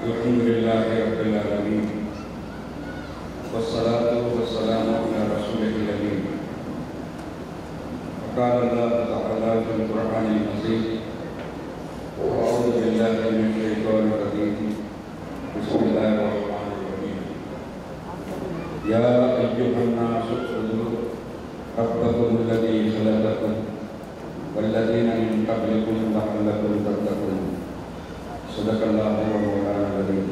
अल्हम्दुलिल्लाहि रब्बिल आलमीन वस्सलातु वस्सलामु अला रसूलिल अमीन। क़ाल अल्लाहु तआला फ़िल क़ुरआनिल मजीद अऊज़ु बिल्लाहि मिनश शैतानिर रजीम बिस्मिल्लाहिर रहमानिर रहीम। या अय्युहन नासु उ'बुदू रब्बकुमुल्लज़ी ख़लक़कुम वल्लज़ीना मिन क़ब्लिकुम लअल्लकुम तत्तक़ून। सदक़ल्लाहु व मौलाना अज़ीम।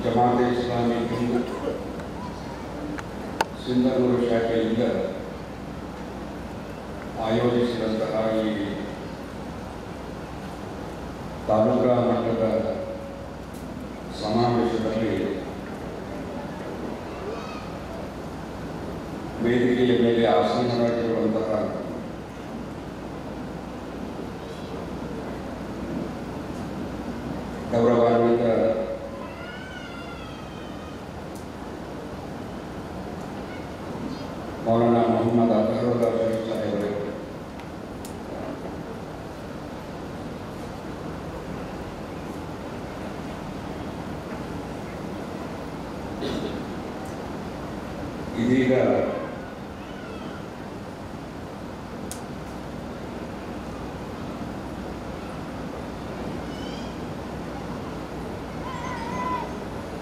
ಜಮಾತೆ ಇಸ್ಲಾಮಿ ಹಿಂದ್ ಸಿಂಧನೂರು ಶಾಖೆಯಿಂದ ಆಯೋಜಿಸಿದಂತಹ ಈ ತಾಲೂಕಾ ಮಟ್ಟದ ಸಮಾವೇಶದಲ್ಲಿ ವೇದಿಕೆಯ ಮೇಲೆ ಆಸೀನರಾಗಿರುವಂತಹ ಗೌರವಾನ್ವಿತ मौलाना मोहम्मद अतहरुल्लाह शरीफ साहेबरे, ಇದೀಗ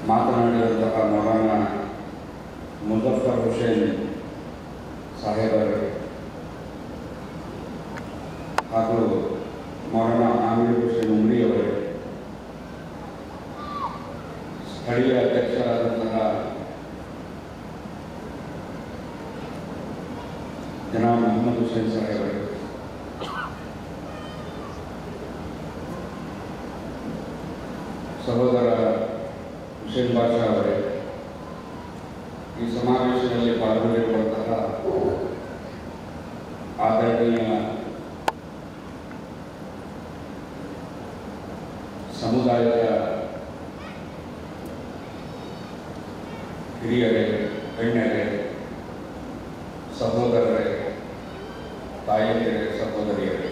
ಮಾತನಾಡಿದಂತಹ ಮೌಲಾನ ಮುಜಫರ್ ಹುಸೇನ್ ಸಾಹೇಬರು ಹಾಗೂ ಮೌಲಾನಾ ಆಮಿರ್ ಹುಸೇನ್ ಉಮ್ರಿ ಅವರೇ, ಸ್ಥಳೀಯ ಅಧ್ಯಕ್ಷರಾದಂತಹ ಜನಾಬ್ ಮೊಹಮ್ಮದ್ ಹುಸೇನ್ ಸಾಹೇಬರು, ಸಹೋದರ ಹುಸೇನ್ ಬಾಷಾ ಅವರೇ, ಈ ಸಮಾವೇಶದಲ್ಲಿ ಪಾಲ್ಗೊಂಡಿರುವಂತಹ ಆದರಣೀಯ ಸಮುದಾಯದ ಹಿರಿಯರೇ, ಗಣ್ಯರೇ, ಸಹೋದರರೇ, ತಾಯಂದಿರೇ, ಸಹೋದರಿಯರೇ,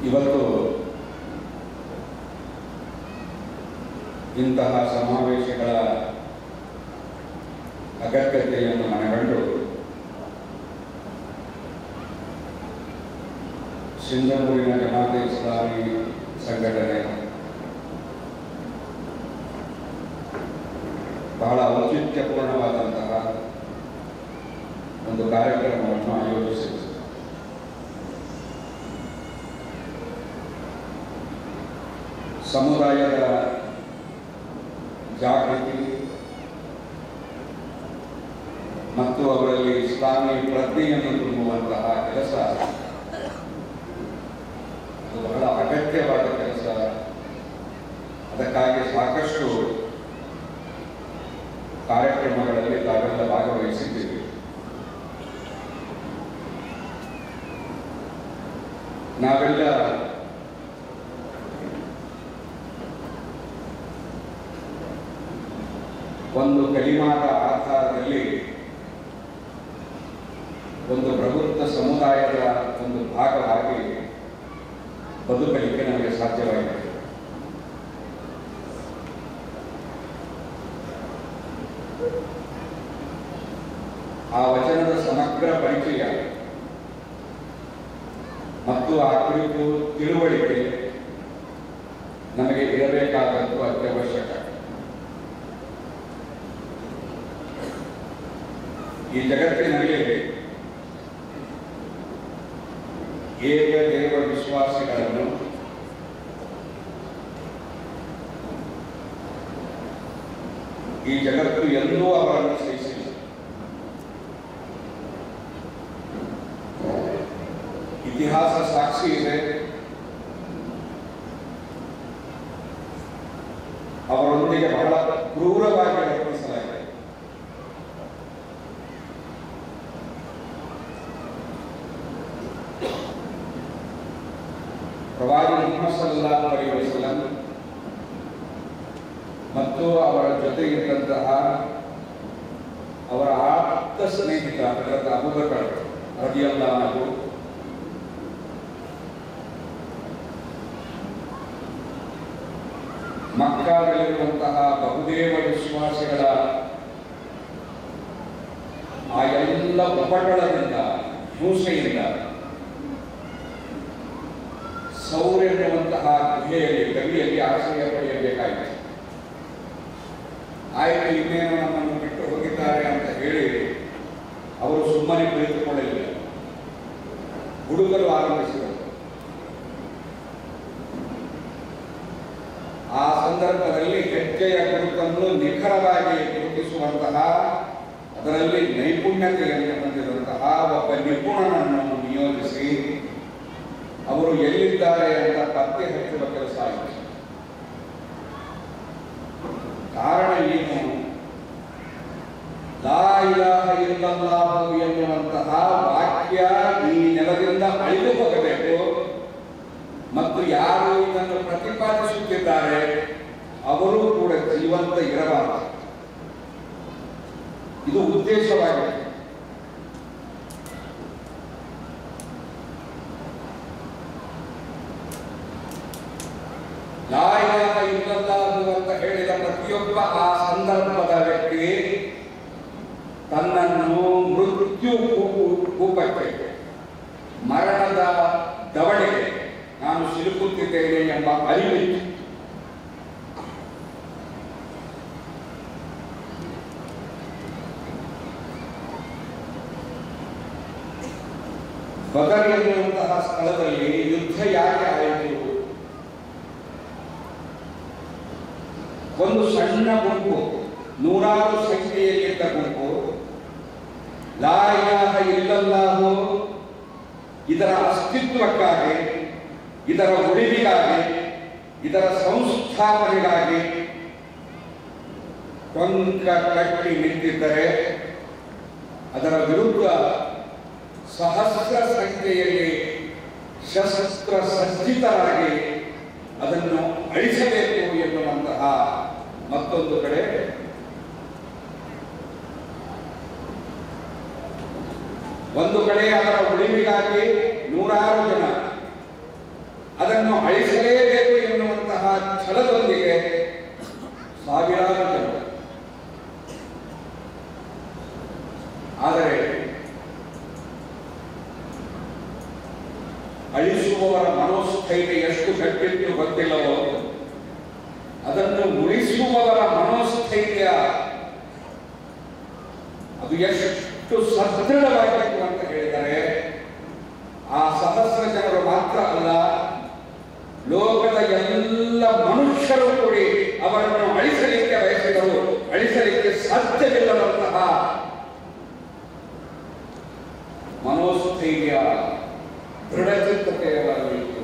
ಇವತ್ತು ಇಂತಹ ಸಮಾವೇಶಗಳ ಅಗತ್ಯತೆಯನ್ನು ಮನಗಂಡು ಸಿಂಧನೂರಿನ ಜಮಾತೆ ಇಸ್ಲಾಮಿ ಸಂಘಟನೆ ಬಹಳ ಔಚಿತ್ಯಪೂರ್ಣವಾದಂತಹ ಒಂದು ಕಾರ್ಯಕ್ರಮವನ್ನು ಆಯೋಜಿಸಿದೆ. ಸಮುದಾಯದ ಜಾಗೃತಿ ಮತ್ತು ಅವರಲ್ಲಿ ಇಸ್ಲಾಮಿ ಪ್ರಜ್ಞೆಯನ್ನು ತುಂಬುವಂತಹ ಕೆಲಸ ಅದು ಬಹಳ ಅಗತ್ಯವಾದ ಕೆಲಸ. ಅದಕ್ಕಾಗಿ ಸಾಕಷ್ಟು ಕಾರ್ಯಕ್ರಮಗಳಲ್ಲಿ ತಾವೆಲ್ಲ ಭಾಗವಹಿಸಿದ್ದೀವಿ. ನಾವೆಲ್ಲ ಒಂದು ಕಲಿಮಾದ ಆಧಾರದಲ್ಲಿ ಒಂದು ಪ್ರಬುದ್ಧ ಸಮುದಾಯದ ಒಂದು ಭಾಗವಾಗಿ ಬದುಕಲಿಕ್ಕೆ ನಮಗೆ ಸಾಧ್ಯವಾಗಿದೆ. ಆ ವಚನದ ಸಮಗ್ರ ಪರಿಚಯ ಮತ್ತು ಆ ಕುರಿತು ತಿಳುವಳಿಕೆ ನಮಗೆ ಇರಬೇಕಾದದ್ದು ಅತ್ಯವಶ್ಯಕ. ಈ ಜಗತ್ತಿನಲ್ಲಿ ಏಕದೇವ ವಿಶ್ವಾಸಿಗಳನ್ನು ಈ ಜಗತ್ತು ಎಂದೂ ಅವರನ್ನು ಸಹಿಸಿಲ್ಲ. ಇತಿಹಾಸ ಸಾಕ್ಷಿ ಇದೆ. ಅವರೊಂದಿಗೆ ಬಹಳ ಕ್ರೂರವಾಗಿ ವರ್ತಿಸಲಾಗಿದೆ. ಜೊತೆ ಇದ್ದಂತಹ ಅವರ ಆಪ್ತ ಸ್ನೇಹಿತ ಅಬೂಬಕರ್ ರಲಿಯಲ್ಲಾಹು ಅನ್ಹು ಮಕ್ಕಾದಲ್ಲಿರುವಂತಹ ಬಹುದೇವ ವಿಶ್ವಾಸಿಗಳ ಆ ಎಲ್ಲ ಉಪಟಳದಿಂದ ಹಿಂಸೆಯಿಂದ ಸೌರ್ ಎನ್ನುವಂತಹ ಗುಹೆಯಲ್ಲಿ ಗವಿಯಲ್ಲಿ ಆಶ್ರಯ ಪಡೆಯಬೇಕಾಯಿತು. ಆಯ್ತು, ಇನ್ನೇನು ನಮ್ಮನ್ನು ಬಿಟ್ಟು ಹೋಗಿದ್ದಾರೆ ಅಂತ ಹೇಳಿ ಅವರು ಸುಮ್ಮನೆ ಕುಳಿತುಕೊಳ್ಳಲಿಲ್ಲ. ಹುಡುಗರು ಆರಂಭಿಸಿದರು. ಆ ಸಂದರ್ಭದಲ್ಲಿ ಹೆಜ್ಜೆಯ ಗುರುತನ್ನು ನಿಖರವಾಗಿ ಗುರುತಿಸುವಂತಹ, ಅದರಲ್ಲಿ ನೈಪುಣ್ಯತೆಯನ್ನು ಹೊಂದಿದಂತಹ ಒಬ್ಬ ನಿಪುಣನನ್ನು ನಿಯೋಜಿಸಿ ಅವರು ಎಲ್ಲಿದ್ದಾರೆ ಅಂತ ಪತ್ತೆ ಹಚ್ಚುವ ಕೆಲಸ ಆಯಿತು. ಕಾರಣ ಏನು? ಲಾ ಇಲಾಹ ಇಲ್ಲಲ್ಲಾಹು ಎನ್ನುವಂತಹ ವಾಕ್ಯ ಈ ನೆಲದಿಂದ ಅಳಿದು ಹೋಗಬೇಕು ಮತ್ತು ಯಾರು ಇದನ್ನು ಪ್ರತಿಪಾದಿಸುತ್ತಿದ್ದಾರೆ ಅವರು ಕೂಡ ಜೀವಂತ ಇರಬಾರದು. ಇದು ಉದ್ದೇಶವಾಗಿದೆ. ಲಾ ಇಲಾಹ ಇಲ್ಲಲ್ಲಾಹು ಅಂತ ಹೇಳಿದ ಪ್ರತಿಯೊಬ್ಬ ಆ ಸಂದರ್ಭದ ವ್ಯಕ್ತಿ ತನ್ನನ್ನು ಮೃತ್ಯು ಕೂಪಕ್ಕೆ, ಮರಣದ ದವಡೆಗೆ ನಾನು ಸಿಲುಕುತ್ತಿದ್ದೇನೆ ಎಂಬ ಅರಿವಿತ್ತು. ಬದರ್ ಎನ್ನುವಂತಹ ಸ್ಥಳದಲ್ಲಿ ಯುದ್ಧ ಯಾಕೆ ಆಯಿತು? ಒಂದು ಸಣ್ಣ ಗುಂಪು, ನೂರಾರು ಸಂಖ್ಯೆಯಲ್ಲಿದ್ದ ಗುಂಪು ಲಾ ಇಲಾಹ ಇಲ್ಲಲ್ಲಾಹು ಇದರ ಅಸ್ತಿತ್ವಕ್ಕಾಗಿ, ಇದರ ಉಳಿವಿಗಾಗಿ, ಇದರ ಸಂಸ್ಥಾಪನೆಗಾಗಿ ಕೊಂಕ ಕಟ್ಟಿ ನಿಂತಿದ್ದರೆ ಅದರ ವಿರುದ್ಧ ಸಹಸ್ರ ಸಂಖ್ಯೆಯಲ್ಲಿ ಶಸ್ತ್ರ ಸಜ್ಜಿತರಾಗಿ ಅದನ್ನು ಅಳಿಸಬೇಕು ಎನ್ನುವಂತಹ ಮತ್ತೊಂದು ಕಡೆ ಒಂದು ಕಡೆ ಅದರ ಉಳಿವಿಗಾಗಿ ನೂರಾರು ಜನ ಅದನ್ನು ಅಳಿಸಲೇಬೇಕು ಎನ್ನುವಂತಹ ಛಲದೊಂದಿಗೆ ಸಾವಿರಾರು ಜನ. ಆದರೆ ಅಳಿಸುವವರ ಮನೋಸ್ಥೈರ್ಯ ಎಷ್ಟು ಗಟ್ಟಿತ್ತು ಗೊತ್ತಿಲ್ಲವೋ, ಅದನ್ನು ಉಳಿಸುವವರ ಮನೋಸ್ಥೈರ್ಯ ಅದು ಎಷ್ಟು ಸದೃಢವಾಗಿತ್ತು ಅಂತ ಹೇಳಿದರೆ, ಆ ಸಹಸ್ರ ಜನರು ಮಾತ್ರ ಅಲ್ಲ, ಲೋಕದ ಎಲ್ಲ ಮನುಷ್ಯರು ಕೂಡಿ ಅವರನ್ನು ಅಳಿಸಲಿಕ್ಕೆ ಬಯಸಿದರು. ಅಳಿಸಲಿಕ್ಕೆ ಸಾಧ್ಯವಿಲ್ಲದಂತಹ ಮನೋಸ್ಥೈರ್ಯ, ದೃಢಚಿತ್ತತೆಯವರಿತ್ತು.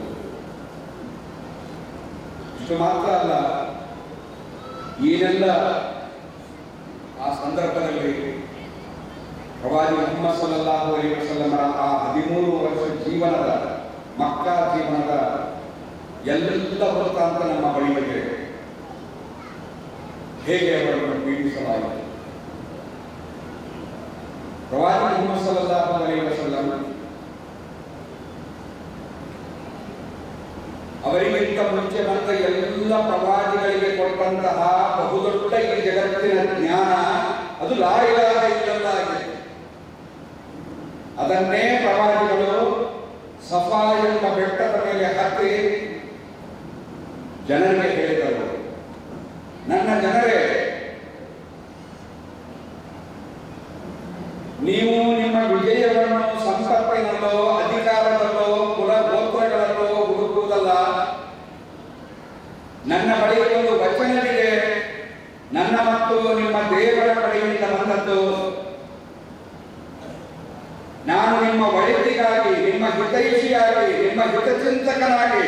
ಇಷ್ಟು ಮಾತ್ರ ಅಲ್ಲ, ಏನೆಲ್ಲ ಆ ಸಂದರ್ಭದಲ್ಲಿ ಪ್ರವಾದಿ ಮುಹಮ್ಮದ್ ಸಲ್ಲಲ್ಲಾಹು ಅಲೈಹಿ ವಸಲ್ಲಮರ ಆ 13 ವರ್ಷ ಜೀವನದ, ಮಕ್ಕಾ ಜೀವನದ ಎಲ್ಲ ವೃತ್ತಾಂತ ನಮ್ಮ ಬಳಿ ಇದೆ. ಹೇಗೆ ಅವರನ್ನು ಪೀಡಿಸಲಾಯಿತು. ಪ್ರವಾದಿ ಮುಹಮ್ಮದ್ ಸಲ್ಲಲ್ಲಾಹು ಅಲೈಹಿ ವಸಲ್ಲಂ ಅವರಿಗಿಂತ ಮುಂಚೆ ಬಂದ ಎಲ್ಲ ಪ್ರವಾದಿಗಳಿಗೆ ಕೊಟ್ಟಂತಹ ಬಹುದೊಡ್ಡ ಈ ಜಗತ್ತಿನ ಜ್ಞಾನ ಅದು ಲಾ ಇಲಾಹ ಇಲ್ಲಲ್ಲಾಹ್ ಆಗಿದೆ. ಅದನ್ನೇ ಪ್ರವಾದಿಗಳು ಸಫಾ ಎಂಬ ಬೆಟ್ಟದ ಮೇಲೆ ಹತ್ತಿ ಜನರಿಗೆ ಹೇಳಿದರು. ನನ್ನ ಜನರೇ, ನೀವು ನಿಮ್ಮ ವಿಜಯವನ್ನು ಸಂಪತ್ತಿನಲ್ಲೋ ಅಧಿಕಾರದಲ್ಲೋ ಕುಲ ಗೋತ್ರಗಳಲ್ಲೋ ಹುಡುಕುವುದಲ್ಲ. ನನ್ನ ಬಳಿ ಒಂದು ವಚನವಿದೆ, ನನ್ನ ಮತ್ತು ನಿಮ್ಮ ದೇವರ ಕಡೆಯಿಂದ ಬಂದದ್ದು. ನಾನು ನಿಮ್ಮ ಒಳಿತಿಗಾಗಿ, ನಿಮ್ಮ ಹಿತೈಷಿಯಾಗಿ, ನಿಮ್ಮ ಹಿತಚಿಂತಕನಾಗಿ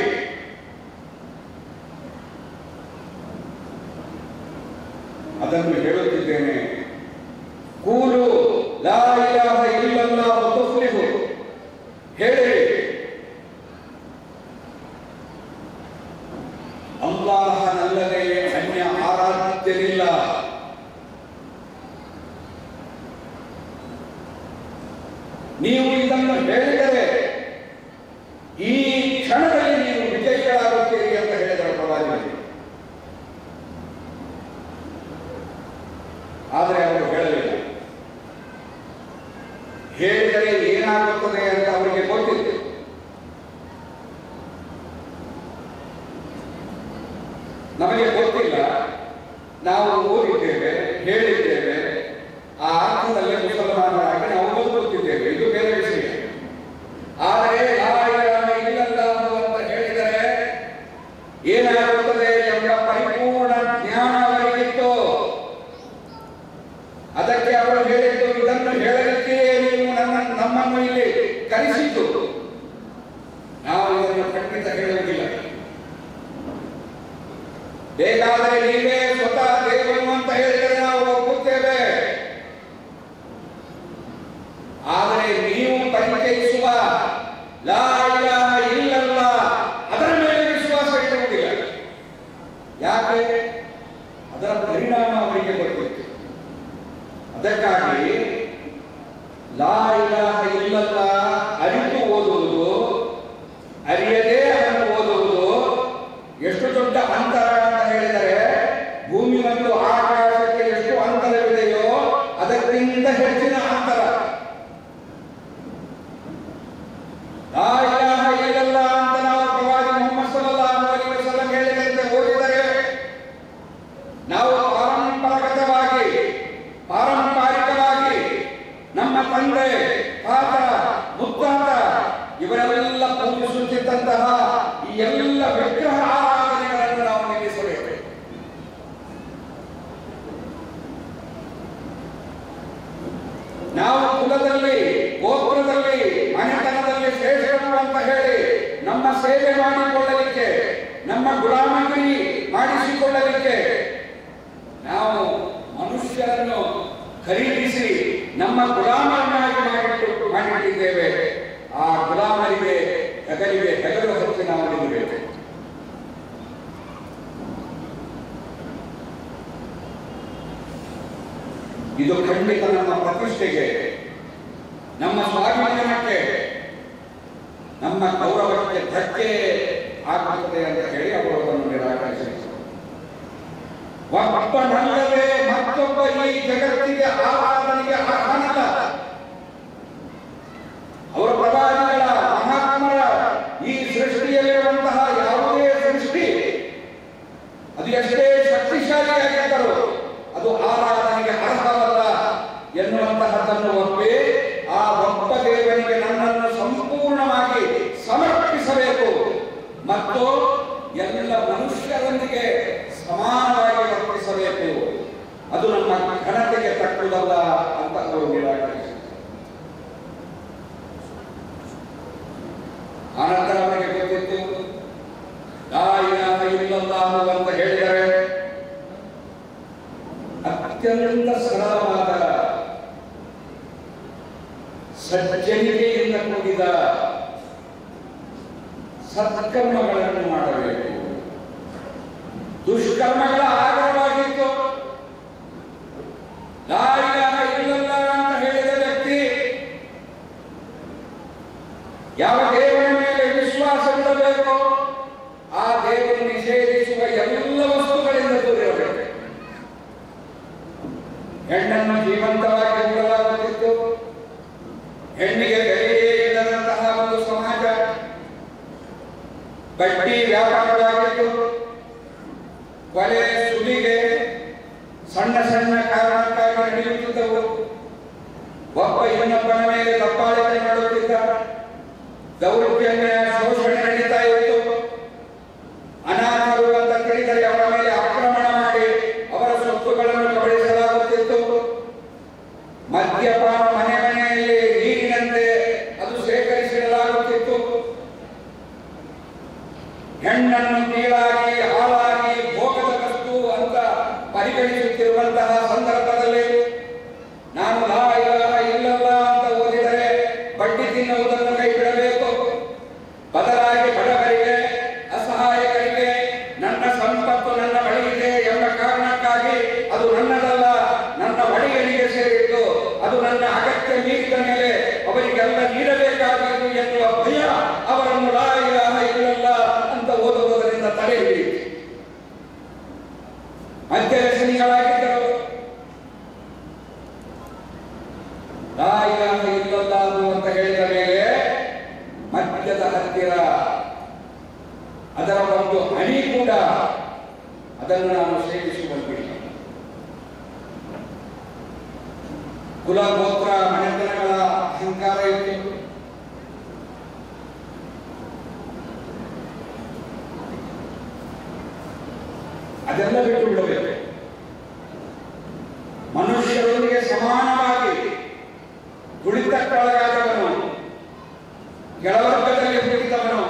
ಅದನ್ನು ಹೇಳುತ್ತಿದ್ದೇನೆ. ಕೂಲು ಲಾ ಇಲಾಹ ಇಲ್ಲಲ್ಲಾಹು ತುಫ್ಲಿಹು, ಹೇಳಿ ಅಲ್ಲಾಹನಲ್ಲದೆ ಅನ್ಯ ಆರಾಧ್ಯನಿಲ್ಲ, ನೀವು ಇದನ್ನು ಹೇಳಿದರೆ ಈ ಕ್ಷಣದಲ್ಲಿ ನೀವು ವಿಜಯಿಗಳಾಗುತ್ತೀರಿ ಅಂತ ಹೇಳಿದರು ಪ್ರವಾದಿಗಳು. ಆದರೆ ಅವರು ಹೇಳಲಿಲ್ಲ. ಹೇಳಿದರೆ ಏನಾಗುತ್ತದೆ ಅಂತ ಅವರಿಗೆ ಗೊತ್ತಿತ್ತು. ನಮಗೆ ಗೊತ್ತಿಲ್ಲ, ನಾವು ಓದಿದ್ದೇವೆ, ಹೇಳಿದ್ದೇವೆ, ಆ ಅರ್ಥದಲ್ಲಿ ಮುಸಲ್ಮಾನರಾಗಿ ನಾವು ಬದುಕುತ್ತಿದ್ದೇವೆ, ಇದು ಬೇರೆ ವಿಷಯ. ಆದರೆ ಲಾ ಇಲಾಹ ಇಲ್ಲಲ್ಲಾಹು ಅಂತ ಹೇಳಿದರೆ ಏನಾಗುತ್ತದೆ ಎಂಬ ಪರಿಪೂರ್ಣ ಜ್ಞಾನ ಅವರಿಗಿತ್ತು. ಅದಕ್ಕೆ ಅವರು ಹೇಳಿದ್ದು, ಇದನ್ನು ಹೇಳಲಿಕ್ಕೆ ನೀವು ನಮ್ಮನ್ನು ಇಲ್ಲಿ ಕರೆಸಿದ್ದು, ನಾವು ಇದನ್ನು ಖಂಡಿತ ಹೇಳುವುದಿಲ್ಲ. ಬೇಕಾದರೆ ನೀವೇ ಸ್ವತಃ ದೇವರು ಅಂತ ಹೇಳಿದರೆ ನಾವು ಒಪ್ಪುತ್ತೇವೆ. ಆದರೆ ನೀವು ಪರಿಚಯಿಸುವ ಲಾ ಇಲಾಹ ಇಲ್ಲಲ್ಲಾಹ್ ಅದರ ಮೇಲೆ ವಿಶ್ವಾಸ ಇಡುವುದಿಲ್ಲ. ಯಾಕೆ? ಅದರ ಪರಿಣಾಮ ಅವರಿಗೆ ಗೊತ್ತಿತ್ತು. ಅದಕ್ಕಾಗಿ ಲಾ ಇಲಾಹ ಇಲ್ಲಲ್ಲಾಹ್ ಅರಿತು ಓದುವುದು, ಅರಿಯದೇ ಅದನ್ನು ಓದುವುದು ಎಷ್ಟು ದೊಡ್ಡ ಅಂತರ ಅಂತ ಹೇಳಿದರೆ, ಭೂಮಿ ಮತ್ತು ಆಕಾಶಕ್ಕೆ ಎಷ್ಟು ಅಂತರವಿದೆಯೋ ಅದಕ್ಕಿಂತ ಹೆಚ್ಚಿನ ಅಂತರ. ಲಾ ಇಲಾಹ ಇಲ್ಲಲ್ಲಾಹ್ ಅಂತ ನಾವು ಪ್ರವಾದಿ ಮುಹಮ್ಮದ್ ಸಲ್ಲಲ್ಲಾಹು ಅಲೈಹಿ ವಸಲ್ಲಂ ಹೇಳಿದಂತೆ ಓದಿದರೆ, ನಾವು ಪಾರಂಪರಿಕವಾಗಿ ನಮ್ಮ ತಂದೆ, ತಾತ, ಮುತ್ತಾತ ಇವರೆಲ್ಲ ಪೂಜಿಸುತ್ತಿದ್ದಂತಹ ಈ ಎಲ್ಲ ವಿಗ್ರಹ ಆರಾಧನೆಗಳನ್ನು ನಾವು ನಿಲ್ಲಿಸಬೇಕು. ನಾವು ಕುಲದಲ್ಲಿ, ಗೋತ್ರದಲ್ಲಿ, ಮನೆತನದಲ್ಲಿ ಶ್ರೇಷ್ಠರು ಅಂತ ಹೇಳಿ ನಮ್ಮ ಸೇವೆ ಮಾಡಿಕೊಳ್ಳಲಿಕ್ಕೆ, ನಮ್ಮ ಗುಲಾಮಗಿರಿ ಮಾಡಿಸಿಕೊಳ್ಳಲಿಕ್ಕೆ ನಾವು ಮನುಷ್ಯರನ್ನು ಖರೀದಿಸಿ ನಮ್ಮ ಗುಲಾಮರನ್ನಾಗಿ ಮಾಡಿಟ್ಟಿದ್ದೇವೆ. ಆ ಗುಲಾಮರಿಗೆ ಹೆಗಲು ಹಚ್ಚಿ ನಾವು ನಿಲ್ಲಬೇಕು. ಇದು ಖಂಡಿತ ನಮ್ಮ ಪ್ರತಿಷ್ಠೆಗೆ, ನಮ್ಮ ಸ್ವಾಭಿಮಾನಕ್ಕೆ, ನಮ್ಮ ಗೌರವಕ್ಕೆ ಧಕ್ಕೆ ಆಗುತ್ತದೆ ಅಂತ ಹೇಳಿ ಅವರು ಅದನ್ನು ನಿರಾಕರಿಸಿದರು. ಒಬ್ಬನಲ್ಲದೆ ಮತ್ತೊಬ್ಬ ಈ ಜಗತ್ತಿಗೆ ಆರಾಧನೆಗೆ ಅರ್ಹನಲ್ಲ. ಅವರ ಪ್ರವಾದಿಗಳ, ಮಹಾತ್ಮರ ಈ ಸೃಷ್ಟಿಯಲ್ಲಿರುವಂತಹ ಯಾವುದೇ ಸೃಷ್ಟಿ ಅದು ಎಷ್ಟೇ ಶಕ್ತಿಶಾಲಿಯಾಗಿದ್ದರೂ ಅದು ಆರಾಧನೆಗೆ ಅರ್ಹವಲ್ಲ ಎನ್ನುವಂತಹದನ್ನು ಒಪ್ಪಿ, ಆ ಒಬ್ಬ ದೇವರಿಗೆ ನನ್ನನ್ನು ಸಂಪೂರ್ಣವಾಗಿ ಸಮರ್ಪಿಸಬೇಕು ಮತ್ತು ಎಲ್ಲ ಮನುಷ್ಯರೊಂದಿಗೆ ಸಮಾನವಾಗಿ ವರ್ತಿಸಬೇಕು, ಅದು ನಮ್ಮ ಘನತೆಗೆ ತಕ್ಕುವುದಲ್ಲ ಅಂತ ಅವರು ನಿರಾಕರಿಸಿದರು. ಆನಂತರ ಅವರಿಗೆ ಗೊತ್ತಿತ್ತು, ಲಾ ಇಲಾಹ ಇಲ್ಲಲ್ಲಾಹು ಅಂತ ಹೇಳಿದರೆ ಅತ್ಯಂತ ಸರಳವಾದ ಸಜ್ಜನಿಕೆಯಿಂದ ಕೂಡಿದ ಸತ್ಕರ್ಮಗಳನ್ನು ಮಾಡಬೇಕು. ದುಷ್ಕರ್ಮಗಳ ಆಗ್ರಹವಾಗಿತ್ತು. ಲಾ ಇಲಾಹ ಇಲ್ಲಲ್ಲಾಹ್ ಅಂತ ಹೇಳಿದ ವ್ಯಕ್ತಿ ಯಾವ ದೇವರ ಮೇಲೆ ವಿಶ್ವಾಸವಿಡಬೇಕು, ಆ ದೇವರು ನಿಷೇಧಿಸುವ ಎಲ್ಲ ವಸ್ತುಗಳಿಂದ ದೂರವಿರಬೇಕು. ಹೆಣ್ಣನ್ನು ಜೀವಂತವಾಗಿ ಇಡಲಾಗುತ್ತಿತ್ತು. ಹೆಣ್ಣಿಗೆ ಬೆಲೆಯೇ ಇಲ್ಲದಂತಹ ಒಂದು ಸಮಾಜ, ಬಡ್ಡಿ ವ್ಯಾಪಾರವಾಗಿತ್ತು. ಕೊಲೆ, ಸುಲಿಗೆ ಸಣ್ಣ ಸಣ್ಣ ಕಾರಣಕ್ಕಾಗಿ ನಡೆಯುತ್ತಿದ್ದವು. ಒಬ್ಬ ಇನ್ನೊಬ್ಬನ ಮೇಲೆ ದಬ್ಬಾಳಿಕೆ ಮಾಡುತ್ತಿದ್ದ. ದೌರ್ಜನ್ಯ, ಶೋಷಣೆ ನಡೀತಾ ಇತ್ತು. ಅನಾಥರು ಅಂತ ತಿಳಿದರೆ ಅವರ ಮೇಲೆ ಆಕ್ರಮಣ ಮಾಡಿ ಅವರ ಸೊತ್ತುಗಳನ್ನು ಕಬಳಿಸಲಾಗುತ್ತಿತ್ತು. ಮದ್ಯಪಾನ ಮನೆ ಮನೆಯಲ್ಲಿ ನೀರಿನಂತೆ ಅದು ಶೇಖರಿಸಿಡಲಾಗುತ್ತಿತ್ತು. ಹೆಣ್ಣನ್ನು ಕೀಳಾಗಿ, ಹಾಳಾಗಿ, ಭೋಗದ ವಸ್ತು ಅಂತ ಪರಿಗಣಿಸುತ್ತಿರುವಂತಹ ಸಂದರ್ಭದಲ್ಲಿ ನಾನು ಲಾ ಇಲಾಹ ಇಲ್ಲಲ್ಲಾಹ್ ಅಂತ ಓದಿದರೆ ಬಡ್ಡಿ ತಿನ್ನುವುದನ್ನು ಕೈ ಬಿಡಬೇಕು, ಬದಲಾಗಿ ವ್ಯಸನಿಗಳಾಗಿದ್ದರು. ಲಾ ಇಲಾಹ ಇಲ್ಲಲ್ಲಾಹು ಅಂತ ಹೇಳಿದ ಮೇಲೆ ಮದ್ಯದ ಹತ್ತಿರ ಅದರ ಒಂದು ಹನಿ ಕೂಡ ಅದನ್ನು ನಾನು ಸೇವಿಸುವಂತಿಲ್ಲ. ಕುಲ ಗೋತ್ರ ಮನೆತನಗಳ ಅಹಂಕಾರ ಇತ್ತು. ಅದೆಲ್ಲ ಬಿಟ್ಟು ಬಿಡಬೇಕು. ಮನುಷ್ಯರೊಂದಿಗೆ ಸಮಾನವಾಗಿ ತುಳಿತಕ್ಕೊಳಗಾದವನು, ಕೆಳವರ್ಗದಲ್ಲಿ ಹುಟ್ಟಿದವನು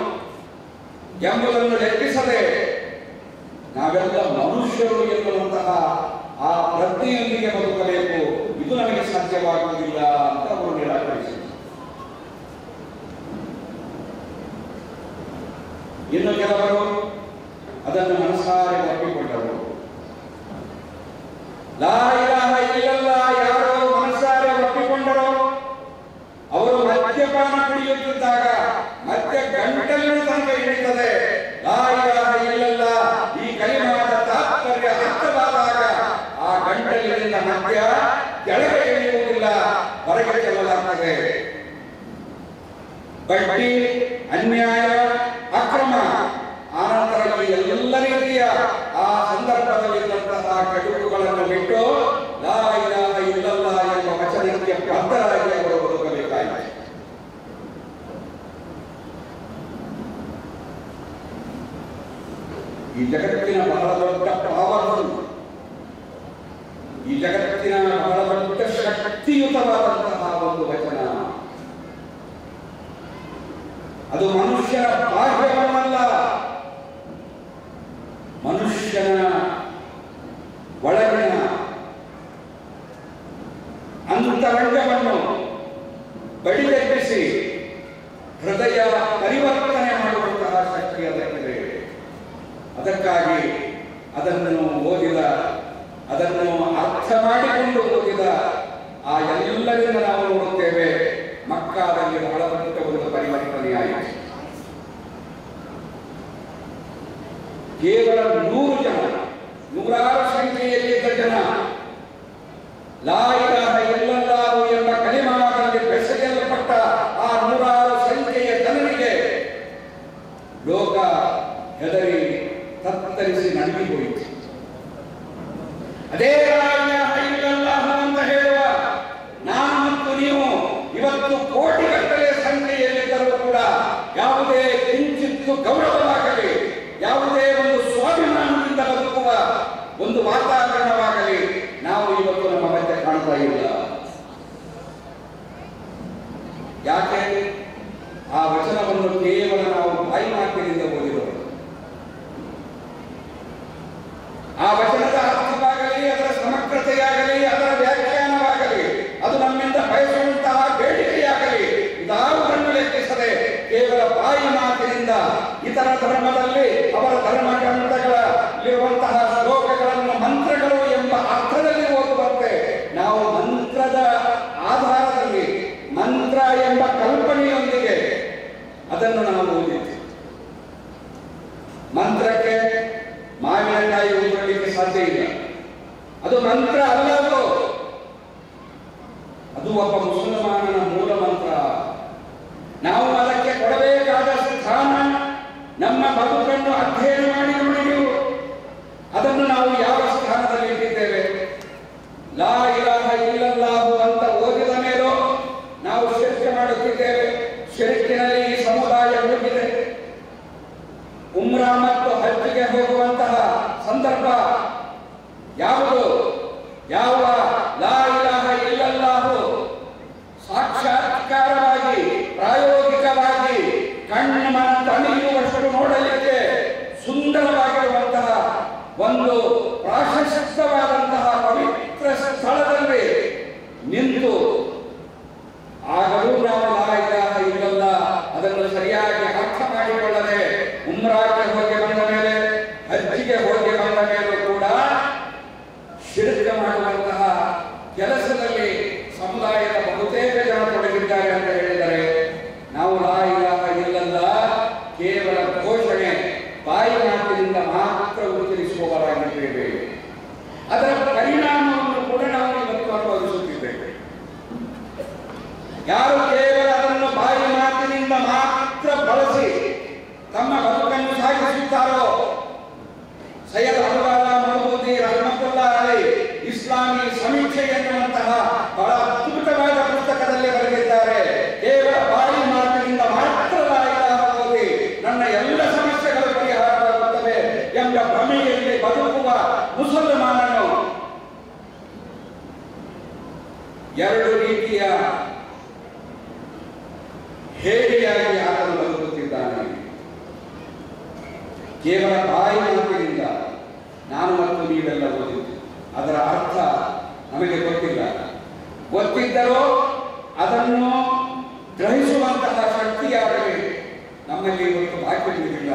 ಎಂಬುದನ್ನು ಲೆಕ್ಕಿಸದೆ ನಾವೆಲ್ಲ ಮನುಷ್ಯರು ಎನ್ನುವಂತಹ ಆ ಪ್ರಜ್ಞೆಯೊಂದಿಗೆ ಬದುಕಬೇಕು. ಇದು ನಮಗೆ ಸಾಧ್ಯವಾಗುವುದಿಲ್ಲ ಅಂತ ಅವರು ನಿರಾಕರಿಸಿದರು. ಇನ್ನು ಕೆಲವರು ಅದನ್ನು ಮನಸಾರೆ ಒಪ್ಪಿಕೊಂಡರು. ಲಾ ಇಲಾಹ ಇಲ್ಲಲ್ಲಾಹ್ ಯಾರೋ ಮನಸಾರೆ ಒಪ್ಪಿಕೊಂಡರೋ ಅವರು ಮದ್ಯಪಾನ ಕುಡಿಯುತ್ತಿದ್ದಾಗ ಮದ್ಯ ಗಂಟಲಿನ ತನಕ ಇಳಿಯುತ್ತದೆ. ಲಾ ಇಲಾಹ ಇಲ್ಲಲ್ಲಾಹ್ ಈ ಕಲಿಮಾದ ತಾತ್ಪರ್ಯ ಅರ್ಥವಾದಾಗ ಆ ಗಂಟಲಿನಿಂದ ಮದ್ಯ ಕೆಳಗೆ ಇಳಿಯುವುದಿಲ್ಲ, ಹೊರಗೆ ಚೆಲ್ಲಲಾಗ್ತದೆ. ಬಡ್ಡಿ, ಅನ್ಯಾಯ, ಅಕ್ರಮ, ಆನಂತರ ಎಲ್ಲ ರೀತಿಯ ಆ ಸಂದರ್ಭದಲ್ಲಿದ್ದಂತಹ ಕೆಡುಕುಗಳನ್ನು ಬಿಟ್ಟು ಲಾ ಇಲಾಹ ಇಲ್ಲಲ್ಲಾಹ್ ಎಂಬ ವಚನಕ್ಕೆ ಬದ್ಧರಾಗಿ ಅವರು ಬದುಕಬೇಕಾಗಿದೆ. ಈ ಜಗತ್ತಿನ ಬಹಳ ದೊಡ್ಡ ಪವರ್ಫುಲ್, ಈ ಜಗತ್ತಿನ ಬಹಳ ದೊಡ್ಡ ಶಕ್ತಿಯುತವಾದಂತಹ ಒಂದು ವಚನ. ಅದು ಮನುಷ್ಯನ ಬಾಹ್ಯವನ್ನಲ್ಲ, ಮನುಷ್ಯನ ಒಳಗಿನ ಅಂತರಂಗವನ್ನು ಬಡಿದೆಬ್ಬಿಸಿ ಹೃದಯ ಪರಿವರ್ತನೆ ಮಾಡುವಂತಹ ಶಕ್ತಿ ಅದಕ್ಕಿದೆ. ಅದಕ್ಕಾಗಿ ಅದನ್ನು ಓದಿದ, ಅದನ್ನು ಅರ್ಥ ಮಾಡಿಕೊಂಡು ಓದಿದ ಆ ಎಲ್ಲರಿಂದ ನಾವು ನೋಡುತ್ತೇವೆ ಮಕ್ಕಾದಲ್ಲಿ ಬಹಳ ದೊಡ್ಡ ಒಂದು ಪರಿವರ್ತನೆಯಾಯಿತು. ಕೇವಲ 100 ಜನ, ನೂರಾರು ಸಂಖ್ಯೆಯಲ್ಲಿದ್ದ ಜನ ಲಾ ಇಲಾಹ ಇಲ್ಲಲ್ಲಾಹು ಎಂಬ ಕಲಿಮಾದಲ್ಲಿ ಬೆಸೆಯಲ್ಪಟ್ಟ ಆ ನೂರಾರು ಸಂಖ್ಯೆಯ ಜನರಿಗೆ ಲೋಕ ಹೆದರಿ ತತ್ತರಿಸಿ ನಡುಗಿ ಹೋಯಿತು. ಅದೇ ಲಾ ಇಲಾಹ ಇಲ್ಲಲ್ಲಾಹು ಅಂತ ಹೇಳುವ ನಾನು ಮತ್ತು ನೀವು ಇವತ್ತು ಕೋಟಿಗಟ್ಟಲೆ ಸಂಖ್ಯೆಯಲ್ಲಿದ್ದರೂ ಕೂಡ ಯಾವುದೇ ಕಿಂಚಿತ್ತು ಗೌರವವಾಗಲಿ, ಯಾವುದೇ ಒಂದು ಸ್ವಾಭಿಮಾನದಿಂದ ಬದುಕುವ ಒಂದು ವಾತಾವರಣವಾಗಲಿ ನಾವು ಇವತ್ತು ನಮ್ಮ ಮಧ್ಯೆ ಕಾಣ್ತಾ ಇಲ್ಲ. ಯಾಕೆ? ಆ ವಚನವನ್ನು ಕೇವಲ ನಾವು ಬಾಯಿ ಮಾತಿನಿಂದ ಓದಿರೋದು. ಆ ವಚನದ ಅರ್ಥವಾಗಲಿ, ಅದರ ಸಮಗ್ರತೆಯಾಗಲಿ, ಅದರ ವ್ಯಾಖ್ಯಾನವಾಗಲಿ, ಅದು ನಮ್ಮಿಂದ ಬಯಸುವಂತಹ ಬೇಡಿಕೆಯಾಗಲಿ, ಇದಾವುದನ್ನು ಲೆಕ್ಕಿಸದೆ ಕೇವಲ ಬಾಯಿ ಮಾತಿನಿಂದ ಇತರ ಧರ್ಮದಲ್ಲಿ ಅವರ ಧರ್ಮ ಗ್ರಂಥಗಳಲ್ಲಿರುವಂತಹ ಶ್ಲೋಕಗಳನ್ನು ಮಂತ್ರಗಳು ಎಂಬ ಅರ್ಥದಲ್ಲಿ ಓದುವಂತೆ ನಾವು ಮಂತ್ರದ ಆಧಾರದಲ್ಲಿ, ಮಂತ್ರ ಎಂಬ ಕಲ್ಪನೆಯೊಂದಿಗೆ ಅದನ್ನು ನಾವು ಓದಿದ್ದೇವೆ. ಮಂತ್ರಕ್ಕೆ ಮಾವಿನಕಾಯಿ ಓದಲಿಕ್ಕೆ ಸಾಧ್ಯ ಇಲ್ಲ. ಅದು ಮಂತ್ರ ಅಲ್ಲವೋ, ಅದು ಒಬ್ಬ ಮುಸಲ್ಮಾನನ ಮೂಲ ಮಂತ್ರ. ನಾವು ಅದಕ್ಕೆ ಕೊಡಬೇಕಾದ ಸ್ಥಾನ, ನಮ್ಮ ಬದುಕನ್ನು ಅಧ್ಯಯನ ಮಾಡಿ ನೋಡಿ ನೀವು ಅದನ್ನು ನಾವು ಯಾವ ಸ್ಥಾನದಲ್ಲಿ ಇಟ್ಟಿದ್ದೇವೆ. ಲಾ ಇಲಾಹ ಇಲ್ಲಲ್ಲಾಹು ಅಂತ ಓದಿದ ಮೇಲೂ ನಾವು ಶಿರ್ಕ್ ಮಾಡುತ್ತಿದ್ದೇವೆ. ಶಿರ್ಕಿನಲ್ಲಿ ಈ ಸಮುದಾಯ ಮುಳುಗಿದೆ. ಉಮ್ರಾ ಮತ್ತು ಹಜ್ಜಿಗೆ ಹೋಗುವಂತಹ ಸಂದರ್ಭ ಯಾವುದು? ಯಾವ ಲಾ ಇಲಾಹ ಇಲ್ಲಲ್ಲಾಹು ಸಾಕ್ಷಾತ್ಕಾರವಾಗಿ ಪ್ರಾಯೋಗಿಕವಾಗಿ ಕಣ್ಮನ ತಣಿಯುವಷ್ಟು ನೋಡಲಿಕ್ಕೆ ಸುಂದರವಾಗಿರುವಂತಹ ಒಂದು ಪ್ರಾಶಸ್ತ್ಯವಾದಂತಹ ಪವಿತ್ರ ಸ್ಥಳದಲ್ಲಿ ನಿಂತು ಆಗಲೂ ನಾವು ಲಾ ಇಲಾಹ ಇಲ್ಲಲ್ಲಾಹ್ ಅದನ್ನು ಸರಿಯಾಗಿ ಅರ್ಥ ಮಾಡಿಕೊಳ್ಳದೆ ಉಮ್ರಾಕ್ಕೆ ಹೋಗಿ ಬಂದ ಮೇಲೆ, ಹಜ್ಜಿಗೆ ಹೋಗಿ ಬಂದ ಮೇಲೂ ಕೂಡ ಶಿರ್ಕ್ ಮಾಡುವಂತಹ ಕೆಲಸದಲ್ಲಿ ಸಮುದಾಯದ ಬಹುತೇಕ ಜನ ತೊಡಗಿದ್ದಾರೆ ಅಂತ ಹೇಳಿದರೆ ನಾವು ಲಾ ಇಲಾಹ ಇಲ್ಲಲ್ಲಾಹ್ ಕೇವಲ ಘೋಷಣೆ, ಬಾಯಿ ಮಾತಿನಿಂದ ಮಾತ್ರ ಉಚ್ಚರಿಸುವವರಾಗಿದ್ದೇವೆ. ಅದರ ಸೈಯದ್ ಅಬ್ದುಲ್ಲಾ ಮಹಮೂದಿ ರಹಮತುಲ್ಲಾಹಿ ಅಲೈಹಿ ಇಸ್ಲಾಮಿ ಸಮೀಕ್ಷೆ ಎನ್ನುವಂತಹ ಬಹಳ ಅದ್ಭುತವಾದ ಪುಸ್ತಕದಲ್ಲಿ ಬರೆದಿದ್ದಾರೆ. ಕೇವಲ ಬಾಯಿ ಮಾತಿನಿಂದ ಮಾತ್ರ ಲಾ ಇಲಾಹ ಓದಿ ನನ್ನ ಎಲ್ಲ ಸಮಸ್ಯೆಗಳು ಪರಿಹಾರವಾಗುತ್ತವೆ ಎಂಬ ಭ್ರಮೆಯಲ್ಲಿ ಬದುಕುವ ಮುಸಲ್ಮಾನನು ಎರಡು ರೀತಿಯ ಹೇಡಿಯಾಗಿ ಆತನು ಬದುಕುತ್ತಿದ್ದಾನೆ. ಕೇವಲ ಬಾಯಿ ಮಾತಿನಿಂದ ನಾನು ಮತ್ತು ನೀವೆಲ್ಲ ಓದಿದ್ದು ಅದರ ಅರ್ಥ ನಮಗೆ ಗೊತ್ತಿಲ್ಲ. ಗೊತ್ತಿದ್ದರೂ ಅದನ್ನು ಗ್ರಹಿಸುವಂತಹ ಶಕ್ತಿಯಾಗಲಿ ನಮ್ಮಲ್ಲಿ ಇವತ್ತು ಭಾಗ್ಯವಿಲ್ಲ.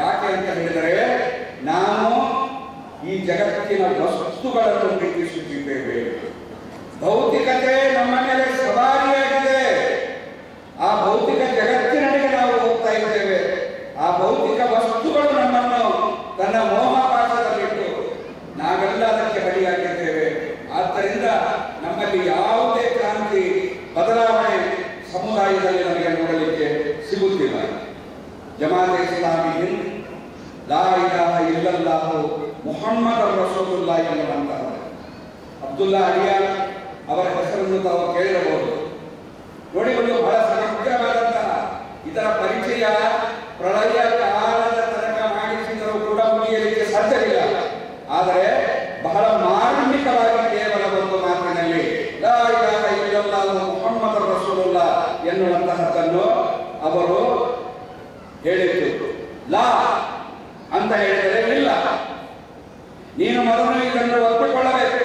ಯಾಕೆ ಅಂತ ಹೇಳಿದರೆ ನಾವು ಈ ಜಗತ್ತಿನ ವಸ್ತುಗಳನ್ನು ಪ್ರೀತಿಸುತ್ತಿದ್ದೇವೆ. ಭೌತಿಕತೆ ನಮ್ಮ ಮೇಲೆ ಸವಾರಿಯಾಗಿದೆ. ಆ ಭೌತಿಕ ಜಗತ್ತಿನಡೆಗೆ ನಾವು ಹೋಗ್ತಾ ಇದ್ದೇವೆ. ಆ ಭೌತಿಕ ವಸ್ತುಗಳು ನಮ್ಮನ್ನು ತನ್ನ ಮೋಹಪಾಶದಲ್ಲಿಟ್ಟು ನಾವೆಲ್ಲ ಅದಕ್ಕೆ ಬಲಿಯಾಗಿದ್ದೇವೆ. ಆದ್ದರಿಂದ ನಮ್ಮಲ್ಲಿ ಯಾವುದೇ ಕ್ರಾಂತಿ ಬದಲಾವಣೆ ಸಮುದಾಯದಲ್ಲಿ ನಮಗೆ ನೋಡಲಿಕ್ಕೆ ಸಿಗುತ್ತಿಲ್ಲ. ಜಮಾತೆ ಇಸ್ಲಾಮಿ ಹಿಂದ್ ಲಾ ಇಲಾಹ ಇಲ್ಲಲ್ಲಾಹು ಮುಹಮ್ಮದ್ ರಸೂಲುಲ್ಲಾಹ್ ಎನ್ನುವಂತಹ ಅಬ್ದುಲ್ಲಾ ಅಲಿಯಾನ್ ಅವರ ಹೆಸರನ್ನು ತಾವು ಕೇಳಿರಬಹುದು. ನೋಡಿ, ಒಂದು ಬಹಳ ಸಮಗ್ರವಾದಂತಹ ಇದರ ಪರಿಚಯ ಪ್ರಳಯ ಕಾಲದ ತನಕ ಮಾಡಿಸಿದರೂ ಕೂಡ ಮುಗಿಯಲಿಕ್ಕೆ ಸಾಧ್ಯವಿಲ್ಲ. ಆದರೆ ಬಹಳ ಮಾರ್ಮಿಕವಾಗಿ ಕೇವಲ ಒಂದು ಮಾತಿನಲ್ಲಿ ಲಾ ಇಲಾಹ ಇಲ್ಲಲ್ಲಾಹು ಮುಹಮ್ಮದ್ ರಸೂಲುಲ್ಲಾಹ್ ಎನ್ನುವಂತಹದ್ದನ್ನು ಅವರು ಹೇಳಿದ್ದು. ಲಾ ಅಂತ ಹೇಳಿದರೆ ಇಲ್ಲ. ನೀನು ಮೊದಲು ಇದನ್ನು ಒಪ್ಪಿಕೊಳ್ಳಬೇಕು.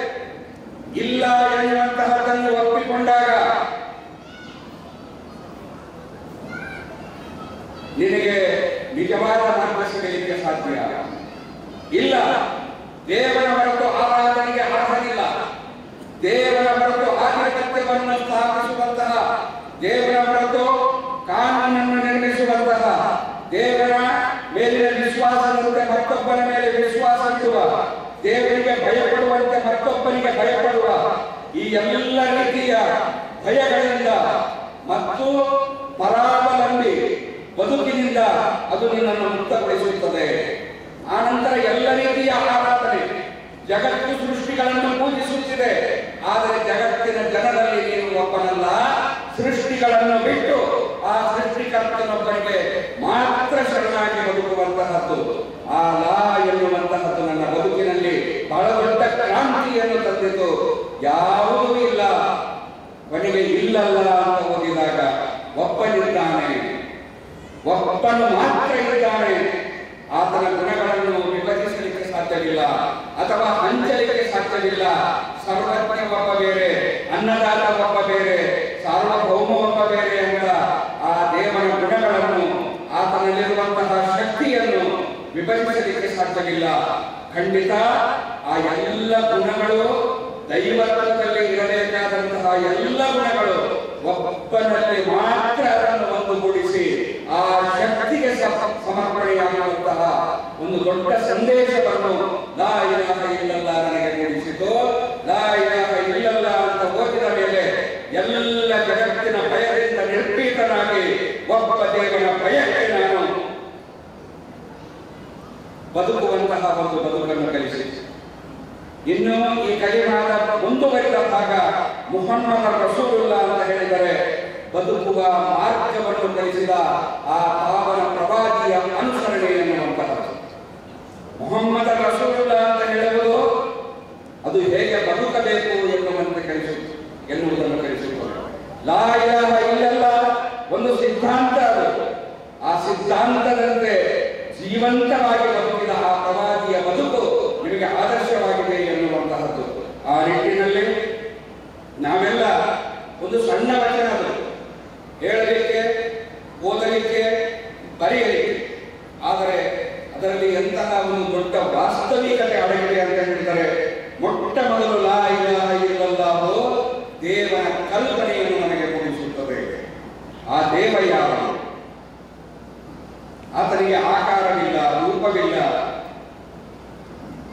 ಇಲ್ಲ ಎನ್ನುವಂತಹದ್ದನ್ನು ಒಪ್ಪಿಕೊಂಡಾಗ ನಿನಗೆ ನಿಜವಾದ ಮಾರ್ಗ ಸಿಗಲಿಕ್ಕೆ ಸಾಧ್ಯ. ಇಲ್ಲ, ದೇವರ ಹೊರತು ಆರಾಧನೆಗೆ ಅರ್ಹನಿಲ್ಲ. ದೇವರ ಹೊರತು ಆಧಿಪತ್ಯವನ್ನು ಸ್ಥಾಪಿಸುವಂತಹ, ದೇವರ ಹೊರತು ಕಾನೂನನ್ನು ನಿರ್ಮಿಸುವಂತಹ, ದೇವರ ಮೇಲಿನ ವಿಶ್ವಾಸದಂತೆ ಮತ್ತೊಬ್ಬನ ಮೇಲೆ ವಿಶ್ವಾಸ ಇಡುವ, ದೇವರಿಗೆ ಭಯಪಡುವಂತೆ ಮತ್ತೊಬ್ಬನಿಗೆ ಭಯಪಡುವ ಈ ಎಲ್ಲ ರೀತಿಯ ಭಯಗಳಿಂದ ಮತ್ತು ಪರಾವಲಂಬಿ ಬದುಕಿನಿಂದ ಅದು ನಿನ್ನನ್ನು ಮುಕ್ತಗೊಳಿಸುತ್ತದೆ. ಆನಂತರ ಎಲ್ಲ ರೀತಿಯ ಆರಾಧನೆ, ಜಗತ್ತು ಸೃಷ್ಟಿಗಳನ್ನು ಪೂಜಿಸುತ್ತಿದೆ. ಆದರೆ ಜಗತ್ತಿನ ಜನರಲ್ಲಿ ನೀನು ಒಬ್ಬನಲ್ಲ. ಸೃಷ್ಟಿಗಳನ್ನು ಬಿಟ್ಟು ಆ ಸೃಷ್ಟಿಕರ್ತನೊಬ್ಬನಿಗೆ ಮಾತ್ರ ಶರಣಾಗಿ ಬದುಕುವಂತಹದ್ದು. ಆ ಲಾ ಎನ್ನುವಂತಹದ್ದು ನನ್ನ ಬದುಕಿನಲ್ಲಿ ಬಹಳ ದೊಡ್ಡ ಕ್ರಾಂತಿಯನ್ನು ತಂದಿತು. ಯಾವುದೂ ಇಲ್ಲ, ಕೊನೆಗೆ ಇಲ್ಲಲ್ಲ ಅಂತ ಓದಿದಾಗ ಒಬ್ಬನಿದ್ದಾನೆ, ಒಬ್ಬನು ಮಾತ್ರ ಇದ್ದಾನೆ. ಆತನ ಗುಣಗಳನ್ನು ವಿಭಜಿಸಲಿಕ್ಕೆ ಸಾಧ್ಯವಿಲ್ಲ ಅಥವಾ ಹಂಚಲಿಕ್ಕೆ ಸಾಧ್ಯವಿಲ್ಲ. ಸರ್ವಜ್ಞ ಒಬ್ಬ ಬೇರೆ, ಅನ್ನದಾತ ಒಬ್ಬ ಬೇರೆ, ಸಾರ್ವಭೌಮ ಒಬ್ಬ ಬೇರೆ ಎಂಬ ಆ ದೇವರ ಗುಣಗಳನ್ನು, ಆತನಲ್ಲಿರುವಂತಹ ಶಕ್ತಿಯನ್ನು ವಿಭಜಿಸಲಿಕ್ಕೆ ಸಾಧ್ಯವಿಲ್ಲ. ಖಂಡಿತ ಆ ಎಲ್ಲ ಗುಣಗಳು, ದೈವತ್ವದಲ್ಲಿ ಇರಬೇಕಾದಂತಹ ಎಲ್ಲ ಗುಣಗಳು ಒಬ್ಬನಲ್ಲಿ ಮಾತ್ರ ಅದನ್ನು ಒಂದುಗೂಡಿಸಿ ಆ ಶಕ್ತಿಗೆ ಸಮರ್ಪಣೆಯಾಗುವಂತಹ ಒಂದು ದೊಡ್ಡ ಸಂದೇಶವನ್ನು ಲಾ ಇಲಾಹ ಇಲ್ಲಲ್ಲಾಹ್ ನನಗೆ ನೀಡಿಸಿತು. ಲಾ ಇಲಾಹ ಇಲ್ಲಲ್ಲಾಹ್ ಅಂತ ಓದಿದ ಮೇಲೆ ಎಲ್ಲ ಜಗತ್ತಿನ ಭಯದಿಂದ ನಿರ್ಭೀತನಾಗಿ ಒಬ್ಬ ದೇವರ ಭಯಕ್ಕೆ ನಾನು ಬದುಕುವಂತಹ ಒಂದು ಬದುಕನ್ನು ಕಲಿಸಿತು. ಇನ್ನು ಈ ಕಲಿಮಾದ ಮುಂದುವರಿದ ಭಾಗ ಮುಹಮ್ಮದ್ ರಸೂಲುಲ್ಲಾಹ್ ಅಂತ ಹೇಳಿದರೆ ಬದುಕುವ ಮಾರ್ಗವನ್ನು ಕಲಿಸಿದ ಆ ಪಾವನ ಪ್ರವಾದಿಯ ಅನುಸರಣೆ ಎನ್ನುವಂತಹದ್ದು. ಮುಹಮ್ಮದ್ ರಸೂಲುಲ್ಲಾಹ್ ಅಂತ ಹೇಳುವುದು ಅದು ಹೇಗೆ ಬದುಕಬೇಕು ಎನ್ನುವುದನ್ನು ಕಲಿಸಿತು. ಲಾ ಇಲಾಹ ಇಲ್ಲಲ್ಲಾಹ್ ಒಂದು ಸಿದ್ಧಾಂತ. ಅದು ಆ ಸಿದ್ಧಾಂತದಂತೆ ಜೀವಂತವಾಗಿ ಬದುಕಿದ ಆ ಪ್ರವಾದಿಯ ಬದುಕು ನಿಮಗೆ ಆದರ್ಶವಾಗಿದೆ ಎನ್ನುವಂತಹದ್ದು. ಆ ನಿಟ್ಟಿನಲ್ಲಿ ನಾವೆಲ್ಲ ಒಂದು ಸಣ್ಣ ವಚನ, ಅದು ಹೇಳಲಿಕ್ಕೆ, ಓದಲಿಕ್ಕೆ, ಬರೆಯಲಿಕ್ಕೆ, ಆದರೆ ಅದರಲ್ಲಿ ಎಂತಹ ಒಂದು ದೊಡ್ಡ ವಾಸ್ತವಿಕತೆ ಅಡಗಿದೆ ಅಂತ ಹೇಳಿದರೆ, ಮೊಟ್ಟ ಮೊದಲು ಲಾ ಇಲಾಹ ಇಲ್ಲಲ್ಲಾಹು ದೇವರ ಕಲ್ಪನೆಯನ್ನು ನಮಗೆ ಮೂಡಿಸುತ್ತದೆ. ಆ ದೇವ ಯಾರು? ಆತನಿಗೆ ಆಕಾರವಿಲ್ಲ, ರೂಪವಿಲ್ಲ.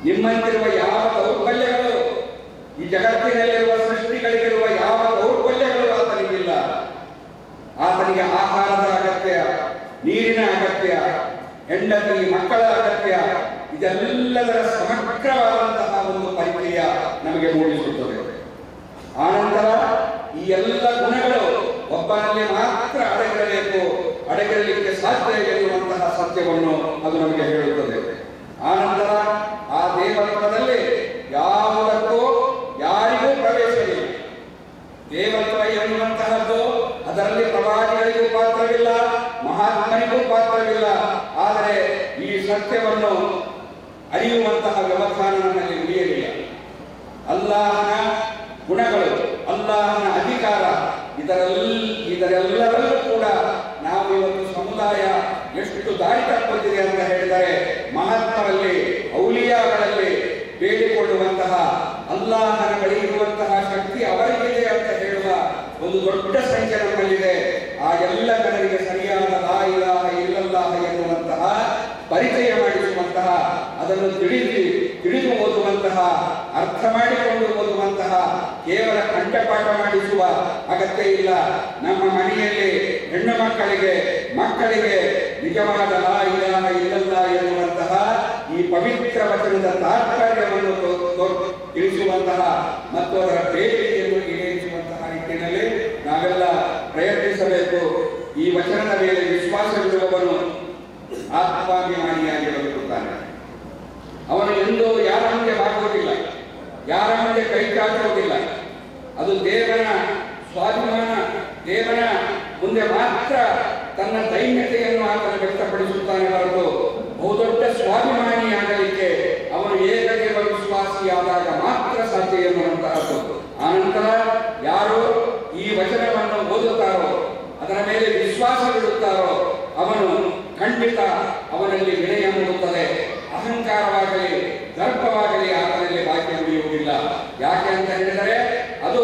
ನಿಮ್ಮಂತಿರುವ ಯಾವ ದೌರ್ಬಲ್ಯಗಳು, ಈ ಜಗತ್ತಿನಲ್ಲಿರುವ ಸೃಷ್ಟಿಗಳಿಗಿರುವ ಯಾವ ದೌರ್ಬಲ್ಯಗಳು ಆತನಿಗಿಲ್ಲ. ಆತನಿಗೆ ಆಹಾರದ ಅಗತ್ಯ, ನೀರಿನ ಅಗತ್ಯ, ಹೆಂಡತಿ ಮಕ್ಕಳ ಅಗತ್ಯ, ಇದೆಲ್ಲದರ ಸಮಗ್ರವಾದಂತಹ ಒಂದು ಪರಿಚಯ ನಮಗೆ ಮೂಡಿಸುತ್ತದೆ. ಆನಂತರ ಈ ಎಲ್ಲ ಗುಣಗಳು ಒಬ್ಬನಲ್ಲಿ ಮಾತ್ರ ಅಡಗಿರಬೇಕು, ಅಡಗಿರಲಿಕ್ಕೆ ಸಾಧ್ಯ ಎನ್ನುವಂತಹ ಸತ್ಯವನ್ನು ಅದು ನಮಗೆ ಹೇಳುತ್ತದೆ. ಆನಂತರ ಆ ದೇವತ್ವದಲ್ಲಿ ಯಾವುದಕ್ಕೂ ಯಾರಿಗೂ ಪ್ರವೇಶವಿಲ್ಲ. ದೇವತ್ವ ಎನ್ನುವಂತಹದ್ದು ಅದರಲ್ಲಿ ಪ್ರವಾದಿಗಳಿಗೂ ಪಾತ್ರವಿಲ್ಲ, ಮಹಾತ್ಮನಿಗೂ ಪಾತ್ರವಿಲ್ಲ. ಆದರೆ ಈ ಸತ್ಯವನ್ನು ಅರಿಯುವಂತಹ ವ್ಯವಧಾನ ನಮ್ಮಲ್ಲಿ ಉಳಿಯಲಿಲ್ಲ. ಅಲ್ಲಾಹನ ಗುಣಗಳು, ಅಲ್ಲಾಹನ ಅಧಿಕಾರ, ಇದರೆಲ್ಲರಲ್ಲೂ ಕೂಡ ನಾವು ಇವತ್ತು ಸಮುದಾಯ ಎಷ್ಟು ದಾರಿ ತಪ್ಪುತ್ತಿದೆ ಅಂತ ಹೇಳಿದರೆ, ಮಹಾತ್ಮರಲ್ಲಿ, ಔಲಿಯಾಗಳಲ್ಲಿ ಬೇಡಿಕೊಳ್ಳುವಂತಹ ಅಲ್ಲಾಹನ ಬಳಿ ಇರುವಂತಹ ಶಕ್ತಿ ಅವರಿಗಿದೆ ಅಂತ ಹೇಳುವ ಒಂದು ದೊಡ್ಡ ಸಂಖ್ಯೆ ನಮ್ಮಲ್ಲಿದೆ. ಆ ಎಲ್ಲ ಜನರಿಗೆ ಸರಿಯಾದ ಲಾ ಇಲಾಹ ಇಲ್ಲಲ್ಲಾಹ ಎನ್ನುವಂತಹ ಪರಿಚಯ ಮಾಡಿಸುವಂತಹ, ಅದನ್ನು ತಿಳಿದು ಓದುವಂತಹ, ಅರ್ಥ ಮಾಡಿಕೊಂಡು ಓದುವಂತಹ, ಕೇವಲ ಕಂಠಪಾಠ ಮಾಡಿಸುವ ಅಗತ್ಯ ಇಲ್ಲ. ನಮ್ಮ ಮನೆಯಲ್ಲಿ ಹೆಣ್ಣು ಮಕ್ಕಳಿಗೆ ನಿಜವಾದ ಲಾ ಇಲಾಹ ಇಲ್ಲಲ್ಲಾಹ ಎನ್ನುವಂತಹ ಈ ಪವಿತ್ರ ವಚನದ ತಾತ್ಪರ್ಯವನ್ನು ತಿಳಿಸುವಂತಹ ಮತ್ತು ಅದರ ಬೇಡಿಕೆಯನ್ನು ಈಡೇರಿಸುವಂತಹ ನಿಟ್ಟಿನಲ್ಲಿ ನಾವೆಲ್ಲ ಪ್ರಯತ್ನಿಸಬೇಕು. ಈ ವಚನದ ಮೇಲೆ ವಿಶ್ವಾಸವಿರುವವನು ಆತ್ಮಾಭಿಮಾನಿಯಾಗಿ ಬದುಕುತ್ತಾನೆ. ಅವನು ಎಂದೂ ಯಾರ ಮುಂದೆ ಬಾಗುವುದಿಲ್ಲ, ಯಾರ ಮುಂದೆ ಕೈ ಚಾಚುವುದಿಲ್ಲ. ಅದು ದೇವನ ಸ್ವಾಭಿಮಾನ, ದೇವನ ಮುಂದೆ ಮಾತ್ರ ತನ್ನ ದೈನ್ಯತೆಯನ್ನು ಆತನು ವ್ಯಕ್ತಪಡಿಸುತ್ತಾನೆ ಹೊರತು ಬಹುದೊಡ್ಡ ಸ್ವಾಭಿಮಾನಿಯಾಗಲಿಕ್ಕೆ ಅವನು ಏಕದೇವ ವಿಶ್ವಾಸಿಯಾದಾಗ ಮಾತ್ರ ಸಾಧ್ಯ ಎನ್ನುವಂತಹದ್ದು. ಆನಂತರ ಯಾರು ಈ ವಚನವನ್ನು ಓದುತ್ತಾರೋ, ಅದರ ಮೇಲೆ ವಿಶ್ವಾಸವಿಡುತ್ತಾರೋ, ಅವನು ಖಂಡಿತ ಅವನಲ್ಲಿ ವಿನಯ ಮೂಡುತ್ತದೆ. ಅಹಂಕಾರವಾಗಲಿ ದರ್ಪವಾಗಲಿ ಆತನಲ್ಲಿ ಬಾಕಿ ಉಳಿಯುವುದಿಲ್ಲ. ಯಾಕೆ ಅಂತ ಹೇಳಿದರೆ, ಅದು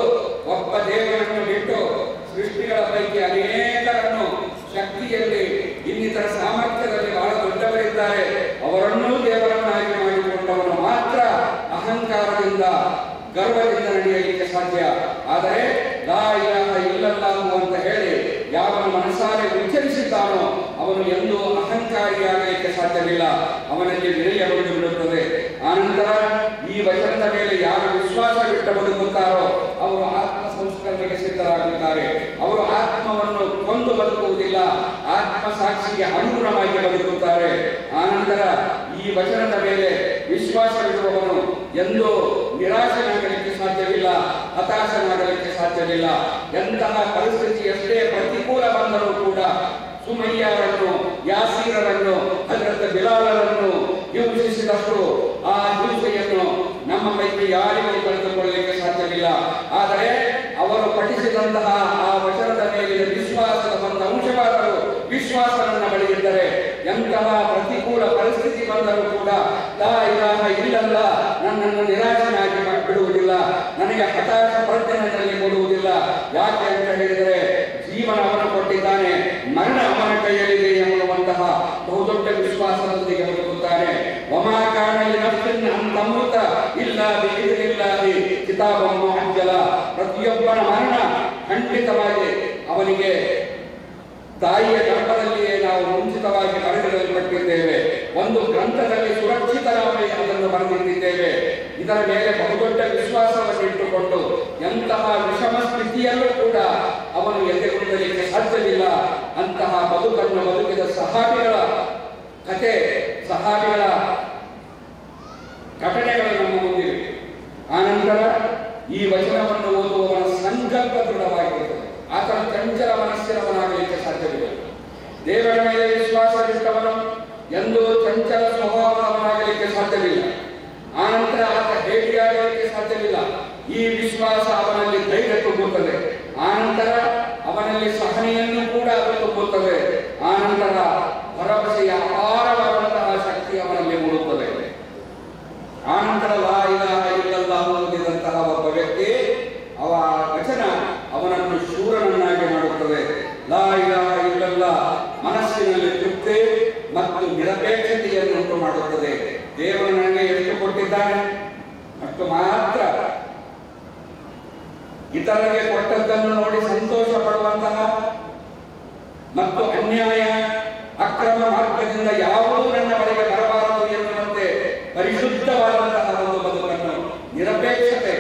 ಒಬ್ಬ ದೇವರನ್ನು ಬಿಟ್ಟು ಸೃಷ್ಟಿಗಳ ಪೈಕಿ ಅನೇಕರನ್ನು ಶಕ್ತಿಯಲ್ಲಿ, ಇನ್ನಿತರ ಸಾಮರ್ಥ್ಯದಲ್ಲಿ ಬಹಳ ದೊಡ್ಡವರಿದ್ದಾರೆ, ಅವರನ್ನೂ ದೇವರನ್ನಾಗಿ ಮಾಡಿಕೊಂಡವನು ಮಾತ್ರ ಅಹಂಕಾರದಿಂದ, ಗರ್ವದಿಂದ ನಡೆಯಲಿಕ್ಕೆ ಸಾಧ್ಯ. ಆದರೆ ಲಾ ಇಲಾಹ ಇಲ್ಲಲ್ಲಾಹು ಅಂತ ಹೇಳಿ ಯಾವನು ಮನಸಾರೆ ಉಚ್ಚರಿಸಿದ್ದಾನೋ ಅವನು ಎಂದೂ ಅಹಂಕಾರಿಯಾಗಲಿಕ್ಕೆ ಸಾಧ್ಯವಿಲ್ಲ. ಅವನಲ್ಲಿ ವಿನಯ ಬಂದು ಬಿಡುತ್ತದೆ. ಆನಂತರ ಈ ವಚನದ ಮೇಲೆ ಯಾರು ವಿಶ್ವಾಸವಿಟ್ಟು ಬದುಕುತ್ತಾರೋ ಅವರು ಆತ್ಮ ಸಂಸ್ಕರಣೆಗೆ ಸಿದ್ಧರಾಗುತ್ತಾರೆ. ಅವರು ಆತ್ಮವನ್ನು ಕೊಂದು ಬದುಕುವುದಿಲ್ಲ, ಆತ್ಮ ಸಾಕ್ಷಿಗೆ ಅನುಗುಣವಾಗಿ ಬದುಕುತ್ತಾರೆ. ಆನಂತರ ಈ ವಚನದ ಮೇಲೆ ವಿಶ್ವಾಸವಿಡುವವನು ಎಂದೂ ನಿರಾಶನಾಗಲಿಕ್ಕೆ ಸಾಧ್ಯವಿಲ್ಲ, ಹತಾಶನಾಗಲಿಕ್ಕೆ ಸಾಧ್ಯವಿಲ್ಲ. ಎಂತಹ ಪರಿಸ್ಥಿತಿ ಎಷ್ಟೇ ಪ್ರತಿಕೂಲ ಬಂದರೂ ಕೂಡ ಸುಮಯ್ಯರನ್ನು, ಯಾಸೀರರನ್ನು, ಹಜರತ್ ಬಿಲಾಲರನ್ನು ಹಿಂಸಿಸಿದಷ್ಟು ಆ ಹಿಂಸೆಯನ್ನು ನಮ್ಮ ಪೈಕಿ ಯಾರಿಗೂ ಕಳೆದುಕೊಳ್ಳಲಿಕ್ಕೆ ಸಾಧ್ಯವಿಲ್ಲ. ಆದರೆ ಅವರು ಪಠಿಸಿದಂತಹ ಆ ವಚನದ ಮೇಲಿನ ವಿಶ್ವಾಸದ ಒಂದು ಅಂಶವಾದರೂ ವಿಶ್ವಾಸ ನನ್ನ ಬಳಿ ಇದ್ದರೆ ಎಂತಹ ಪ್ರತಿಕೂಲ ಪರಿಸ್ಥಿತಿ ಬಂದರೂ ಕೂಡ ಲಾ ಇಲಾಹ ಇಲ್ಲಲ್ಲ ನನ್ನನ್ನು ನಿರಾಶನಾಗಿ ಬಿಡುವುದಿಲ್ಲ, ನನಗೆ ಹತಾಶ ಪ್ರಜ್ಞೆ ನನ್ನಲ್ಲಿ ಕೊಡುವುದಿಲ್ಲ. ಯಾಕೆ ಅಂತ ಹೇಳಿದರೆ ಜೀವನ ಅವನು ಕೊಟ್ಟಿದ್ದಾನೆ, ಮರಣ ಅವನ ಕೈಯಲ್ಲಿದೆ ಎನ್ನುವಂತಹ ಬಹುದೊಡ್ಡ ವಿಶ್ವಾಸದೊಂದಿಗೆ ಬದುಕುತ್ತಾನೆ. ವಮಾ ಕಾನ ಲಿನಫ್ಸಿನ್ ಅನ್ ತಮೂತ ಇಲ್ಲಾ ಬಿಇذನಿಲ್ಲಾಹಿ ಕಿತಾಬಂ ಮುಅಜ್ಜಲ. ಪ್ರತಿಯೊಬ್ಬನ ಮರಣ ಖಂಡಿತವಾಗಿ ಅವನಿಗೆ ತಾಯಿಯ ಗರ್ಭದಲ್ಲಿಯೇ ನಾವು ಮುಂಚಿತವಾಗಿ ಬರೆದಿಡಲ್ಪಟ್ಟಿದ್ದೇವೆ. ಒಂದು ಗ್ರಂಥದಲ್ಲಿ ಸುರಕ್ಷಿತರಾಗಿ ಅದನ್ನು ಬರೆದಿಟ್ಟಿದ್ದೇವೆ. ಇದರ ಮೇಲೆ ಬಹುದೊಡ್ಡ ವಿಶ್ವಾಸವನ್ನು ಇಟ್ಟುಕೊಂಡು ಎಂತಹ ವಿಷಮ ಸ್ಥಿತಿಯಲ್ಲೂ ಕೂಡ ಅವನು ಎದೆಗೊಳ್ಳಲಿಕ್ಕೆ ಸಾಧ್ಯವಿಲ್ಲ. ಅಂತಹ ಬದುಕನ್ನು ಬದುಕಿದ ಸಹಾಬಿಗಳ ಕಥೆ, ಸಹಾಬಿಗಳ ಘಟನೆಗಳು ನಮ್ಮ ಮುಂದಿವೆ. ಆನಂತರ ಈ ವಚನವನ್ನು ಓದುವವನ ಸಂಕಲ್ಪ ದೃಢವಾಗಿರುತ್ತದೆ. ಆತನ ಚಂಚಲ ಮನಸ್ಸಿನವನಾಗಲಿಕ್ಕೆ ಸಾಧ್ಯವಿಲ್ಲ. ದೇವರ ಮೇಲೆ ವಿಶ್ವಾಸವಿಟ್ಟವನು ಎಂದೂ ಚಂಚಲ ಸ್ವಭಾವದವನಾಗಲಿಕ್ಕೆ ಸಾಧ್ಯವಿಲ್ಲ. ಆನಂತರ ಆತ ಹೇಡಿಯಾಗಲಿಕ್ಕೆ ಸಾಧ್ಯವಿಲ್ಲ. ಈ ವಿಶ್ವಾಸ ಅವನಲ್ಲಿ ಧೈರ್ಯ ತುಂಬುತ್ತದೆ. ಆನಂತರ ಅವನಲ್ಲಿ ಸಹನೆಯನ್ನು ಕೂಡ ತುಂಬುತ್ತದೆ. ಆನಂತರ ಭರವಸೆಯ ಅಪಾರವಾದಂತಹ ಶಕ್ತಿ ಅವನಲ್ಲಿ ಮೂಡುತ್ತದೆ. ಆನಂತರ ಲಾ ಇಲಾಹ ಇಲ್ಲಲ್ಲಾಹು ಓದಿದಂತಹ ಒಬ್ಬ ವ್ಯಕ್ತಿ, ಅವ ವಚನ ಅವನನ್ನು ಶೂರನನ್ನಾಗಿ ಮಾಡುತ್ತದೆ. ಲಾ ಇಲಾಹ ಇಲ್ಲಲ್ಲಾಹ್ ಮನಸ್ಸಿನಲ್ಲಿ ತೃಪ್ತಿ ಮತ್ತು ನಿರಪೇಕ್ಷತೆಯನ್ನು ಉಂಟು ಮಾಡುತ್ತದೆ. ದೇವರು ನನಗೆ ಎಷ್ಟು ಕೊಟ್ಟಿದ್ದಾನೆ ಅಷ್ಟು ಮಾತ್ರ ಇತರರಿಗೆ ಕೊಟ್ಟದ್ದನ್ನು ನೋಡಿ ಸಂತೋಷ ಪಡುವಂತಹ ಮತ್ತು ಅನ್ಯಾಯ, ಅಕ್ರಮ ಮಾರ್ಗದಿಂದ ಯಾವುದೂ ನನ್ನ ಬಳಿಗೆ ಬರಬಾರದು ಎನ್ನುವಂತೆ ಪರಿಶುದ್ಧವಾದಂತಹ ಒಂದು ಬದುಕನ್ನು, ನಿರಪೇಕ್ಷತೆ,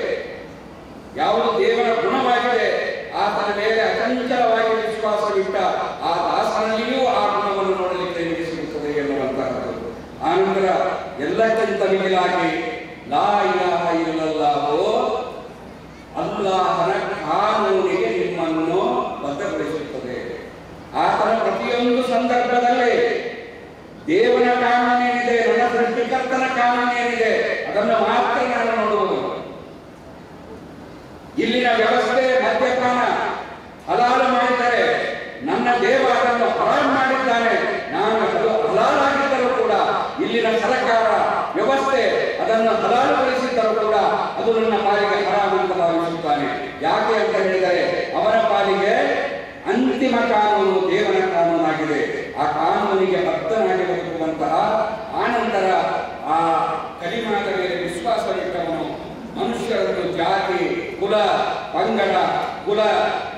ಯಾವುದು ದೇವರ ಗುಣವಾಗಿದೆ ಆತನ ಮೇಲೆ ಅಚಂಚಲವಾಗಿ ವಿಶ್ವಾಸವಿಟ್ಟ ಆ ದಾಸನಲ್ಲಿಯೂ ಆ ಗುಣವನ್ನು ನೋಡಲಿಕ್ಕೆ ನಿಮಗೆ ಸಿಗುತ್ತದೆ ಎನ್ನುವಂತಹದ್ದು. ಆನಂತರ ಎಲ್ಲಕ್ಕಿಂತ ಮಿಗಿಲಾಗಿ ಲಾ ಇಲಾಹ ಇಲ್ಲಲ್ಲಾಹು, ಅಲ್ಲಾಹನ ಕಾನೂನಿಗೆ ನಿಮ್ಮನ್ನು ಬದ್ಧಗೊಳಿಸುತ್ತದೆ. ಆತನ ಪ್ರತಿಯೊಂದು ಸಂದರ್ಭದಲ್ಲಿ ದೇವನ ಕಾನೂನೇನಿದೆ, ನನ್ನ ಸೃಷ್ಟಿಕರ್ತನ ಕಾನೂನೇನಿದೆ ಅದನ್ನು ಮಾತ್ರ ನಾನು ನೋಡುವುದು. ಇಲ್ಲಿನ ವ್ಯವಸ್ಥೆ ಮದ್ಯಪಾನ ಹಲಾಲು ಮಾಡಿದರೆ ನನ್ನ ದೇವ ಅದನ್ನು ಹರಾಮ್ ಮಾಡಿದ್ದಾನೆ, ನಾನು ಅದು ಹಲಾಲಾಗಿದ್ದರೂ ಕೂಡ ಇಲ್ಲಿನ ಸರ್ಕಾರ ವ್ಯವಸ್ಥೆ ಅದನ್ನು ಹಲಾಲುಗೊಳಿಸಿದ್ದರೂ ಕೂಡ ಅದು ನನ್ನ ಪಾಲಿಗೆ ಹರಾಮ್ ಅಂತ ಭಾವಿಸುತ್ತಾನೆ. ಯಾಕೆ ಅಂತ ಹೇಳಿದರೆ ಅವರ ಪಾಲಿಗೆ ಅಂತಿಮ ಕಾನೂನು ದೇವನ ಕಾನೂನಾಗಿದೆ. ಆ ಕಾನೂನಿಗೆ ಬದ್ಧನಾಗಿ ಬದುಕುವಂತಹ, ಆನಂತರ ಆ ಕಲಿಮಾದ ಮೇಲೆ ವಿಶ್ವಾಸವಿಟ್ಟವನು ಮನುಷ್ಯರನ್ನು ಜಾತಿ, ಕುಲ, ಪಂಗಡ, ಕುಲ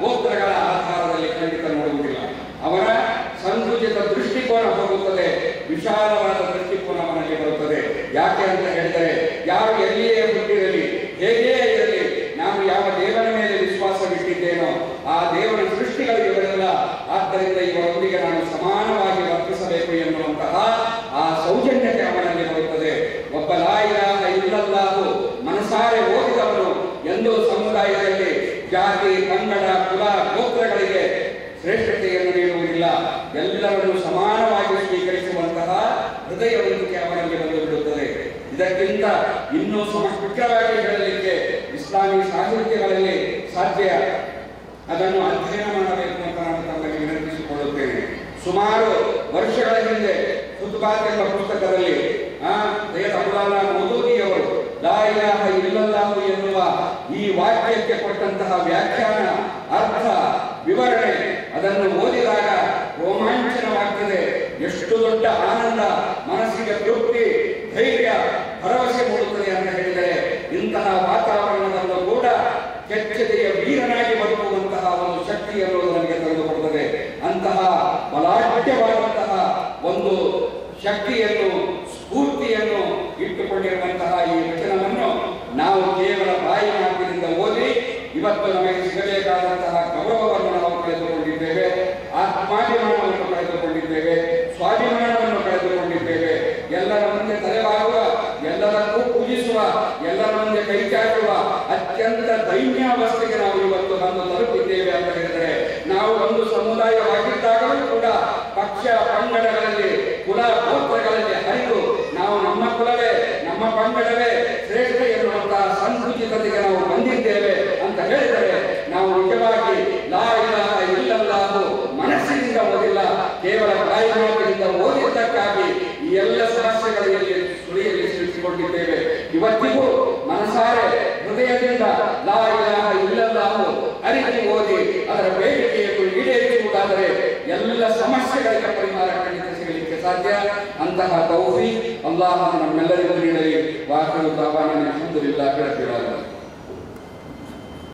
ಗೋತ್ರಗಳ ಆಧಾರದಲ್ಲಿ ಖಂಡಿತ ನೋಡುವುದಿಲ್ಲ. ಅವರ ಸಂಕುಚಿತ ದೃಷ್ಟಿಕೋನ ಹೋಗುತ್ತದೆ, ವಿಶಾಲವಾದ ದೃಷ್ಟಿಕೋನ ಅವನಲ್ಲಿ ಬರುತ್ತದೆ. ಯಾಕೆ ಅಂತ ಹೇಳಿದರೆ ಯಾರು ಎಲ್ಲಿಯೇ ಹುಟ್ಟಿರಲಿ, ಹೇಗೇ ಇರಲಿ, ನಾನು ಯಾವ ದೇವನ ಮೇಲೆ ವಿಶ್ವಾಸವಿಟ್ಟಿದ್ದೇನೋ ಆ ದೇವನ ಸೃಷ್ಟಿಗಳು ಇವರೆಲ್ಲ, ಆದ್ದರಿಂದ ಇವರೊಂದಿಗೆ ನಾನು ಸಮಾನವಾಗಿ ವರ್ತಿಸಬೇಕು ಎನ್ನುವಂತಹ ಆ ಸೌಜನ್ಯತೆ ಅವನಲ್ಲಿ ಬರುತ್ತದೆ. ಒಬ್ಬ ಲಾ ಇಲಾಹ ಇಲ್ಲಲ್ಲಾಹು ಮನಸಾರೆ ಓದಿದವನು ಎಂದೂ ಸಮುದಾಯದಲ್ಲಿ ಜಾತಿ, ಪಂಗಡ, ಕುಲ, ಗೋತ್ರಗಳಿಗೆ ಶ್ರೇಷ್ಠತೆಯನ್ನು ನೀಡುವುದಿಲ್ಲ. ಎಲ್ಲರನ್ನು ಸಮಾನವಾಗಿ ಸ್ವೀಕರಿಸುವಂತಹ ಹೃದಯವಂತಿಕೆ ಅವರಲ್ಲಿ ಬಂದು ಬಿಡುತ್ತದೆ. ಇದಕ್ಕಿಂತ ಇನ್ನೂ ಸಮಗ್ರವಾಗಿ ಹೇಳಲಿಕ್ಕೆ ಇಸ್ಲಾಮಿ ಸಾಹಿತ್ಯಗಳಲ್ಲಿ ಸಾಧ್ಯ. ಅದನ್ನು ಅಧ್ಯಯನ ಮಾಡಬೇಕು ಅಂತ ನಾನು ತಮಗೆ ವಿನಂತಿಸಿಕೊಳ್ಳುತ್ತೇನೆ. ಸುಮಾರು ವರ್ಷಗಳ ಹಿಂದೆ ಖುತ್ಬಾತ್ ಎಂಬ ಪುಸ್ತಕದಲ್ಲಿ ಮೌಲಾನಾ ಮೌದೂದಿಯವರು ಲಾ ಇಲಾಹ ಇಲ್ಲಲ್ಲಾಹು ಎನ್ನುವ ಈ ವಾಕ್ಯಕ್ಕೆ ಕೊಟ್ಟಂತಹ ವ್ಯಾಖ್ಯಾನ, ಅರ್ಥ, ವಿವರಣೆ ಅದನ್ನು ಓದಿದಾಗ ರೋಮಾಂಚನವಾಗ್ತದೆ. ಎಷ್ಟು ದೊಡ್ಡ ಆನಂದ, ಮನಸ್ಸಿಗೆ ತೃಪ್ತಿ, ಧೈರ್ಯ, ಭರವಸೆ ಮೂಡುತ್ತದೆ ಅಂತ ಹೇಳಿದರೆ ಇಂತಹ ವಾತಾವರಣದಲ್ಲೂ ಕೂಡ ಕೆಚ್ಚೆದೆಯ ವೀರನಾಗಿ ಬದುಕುವಂತಹ ಒಂದು ಶಕ್ತಿಯನ್ನು ನಮಗೆ ತೆಗೆದುಕೊಡುತ್ತದೆ. ಅಂತಹ ಬಲಾಢ್ಯವಾದಂತಹ ಒಂದು ಶಕ್ತಿಯನ್ನು, ಸ್ಫೂರ್ತಿಯನ್ನು ಇಟ್ಟುಕೊಂಡಿರುವಂತಹ ಈ ವಚನವನ್ನು ನಾವು ಕೇವಲ ಬಾಯಿ ಮಾತಿನಿಂದ ಓದಿ ಇವತ್ತು ನಮಗೆ ಸಿಗಬೇಕಾದಂತಹ ಗೌರವವನ್ನು ನಾವು ಕಳೆದುಕೊಂಡಿದ್ದೇವೆ, ಆತ್ಮಾಭಿಮಾನವನ್ನು ಕಳೆದುಕೊಂಡಿದ್ದೇವೆ, ಸ್ವಾಭಿಮಾನವನ್ನು ಕಳೆದುಕೊಂಡಿದ್ದೇವೆ. ಎಲ್ಲರ ಮುಂದೆ ತಲೆಬಾಗುವ, ಎಲ್ಲರನ್ನೂ ಪೂಜಿಸುವ, ಎಲ್ಲರ ಮುಂದೆ ಕೈ ಚಾಚುವ ಅತ್ಯಂತ ದೈನ್ಯಾವಸ್ಥೆಗೆ ನಾವು ಇವತ್ತು ಬಂದು ತಲುಪಿದ್ದೇವೆ ಅಂತ ಹೇಳಿದರೆ, ನಾವು ಒಂದು ಸಮುದಾಯವಾಗಿದ್ದಾಗಲೂ ಕೂಡ ಪಕ್ಷ ಪಂಗಡಗಳಲ್ಲಿ, ಕುಲ ಗೋತ್ರಗಳಲ್ಲಿ ಹರಿದು ನಾವು ನಮ್ಮ ಕುಲವೇ, ನಮ್ಮ ಪಂಗಡವೇ ಶ್ರೇಷ್ಠ ಎನ್ನುವಂತಹ ಸಂಕುಚಿತತೆಗೆ ನಾವು ಬಂದಿದ್ದೇವೆ ಅಂತ ಹೇಳಿದರೆ ನಾವು ನಿಜವಾಗಿ ಲಾ ಇಲಾಹ ಇಲ್ಲಲ್ಲಾಹು ಮನಸ್ಸಿನಿಂದ ಓದಿಲ್ಲ, ಕೇವಲ ಬಾಯಿ ಮಾತಿನಿಂದ ಓದಿದ್ದಕ್ಕಾಗಿ ಈ ಎಲ್ಲ ಸಮಸ್ಯೆಗಳಲ್ಲಿ ಸುಳಿಯಲ್ಲಿ ಸಿಲುಕಿಕೊಂಡಿದ್ದೇವೆ. ಇವತ್ತಿಗೂ ಮನಸಾರೆ ಹೃದಯದಿಂದ ಲಾ ಇಲಾಹ ಇಲ್ಲಲ್ಲಾಹು ಅರಿತು ಓದಿ ಅದರ ಬೇಡಿಕೆಯನ್ನು ಈಡೇರಿಸುವುದಾದರೆ ಎಲ್ಲ ಸಮಸ್ಯೆಗಳಿಗೆ ಪರಿಹಾರ ಖಂಡಿತ ಸಿಗಲಿಕ್ಕೆ ಸಾಧ್ಯ. ಅಂತಹ ತೌಫೀಕ್ ಅಲ್ಲಾಹ್ ನಮ್ಮೆಲ್ಲರಿಗೂ ನೀಡಲಿ. ವಾಹಿರು ದಾವಾನ ಅಲ್ಹಮ್ದುಲಿಲ್ಲಾಹಿ ರಬ್ಬಿಲ್ ಆಲಮೀನ್.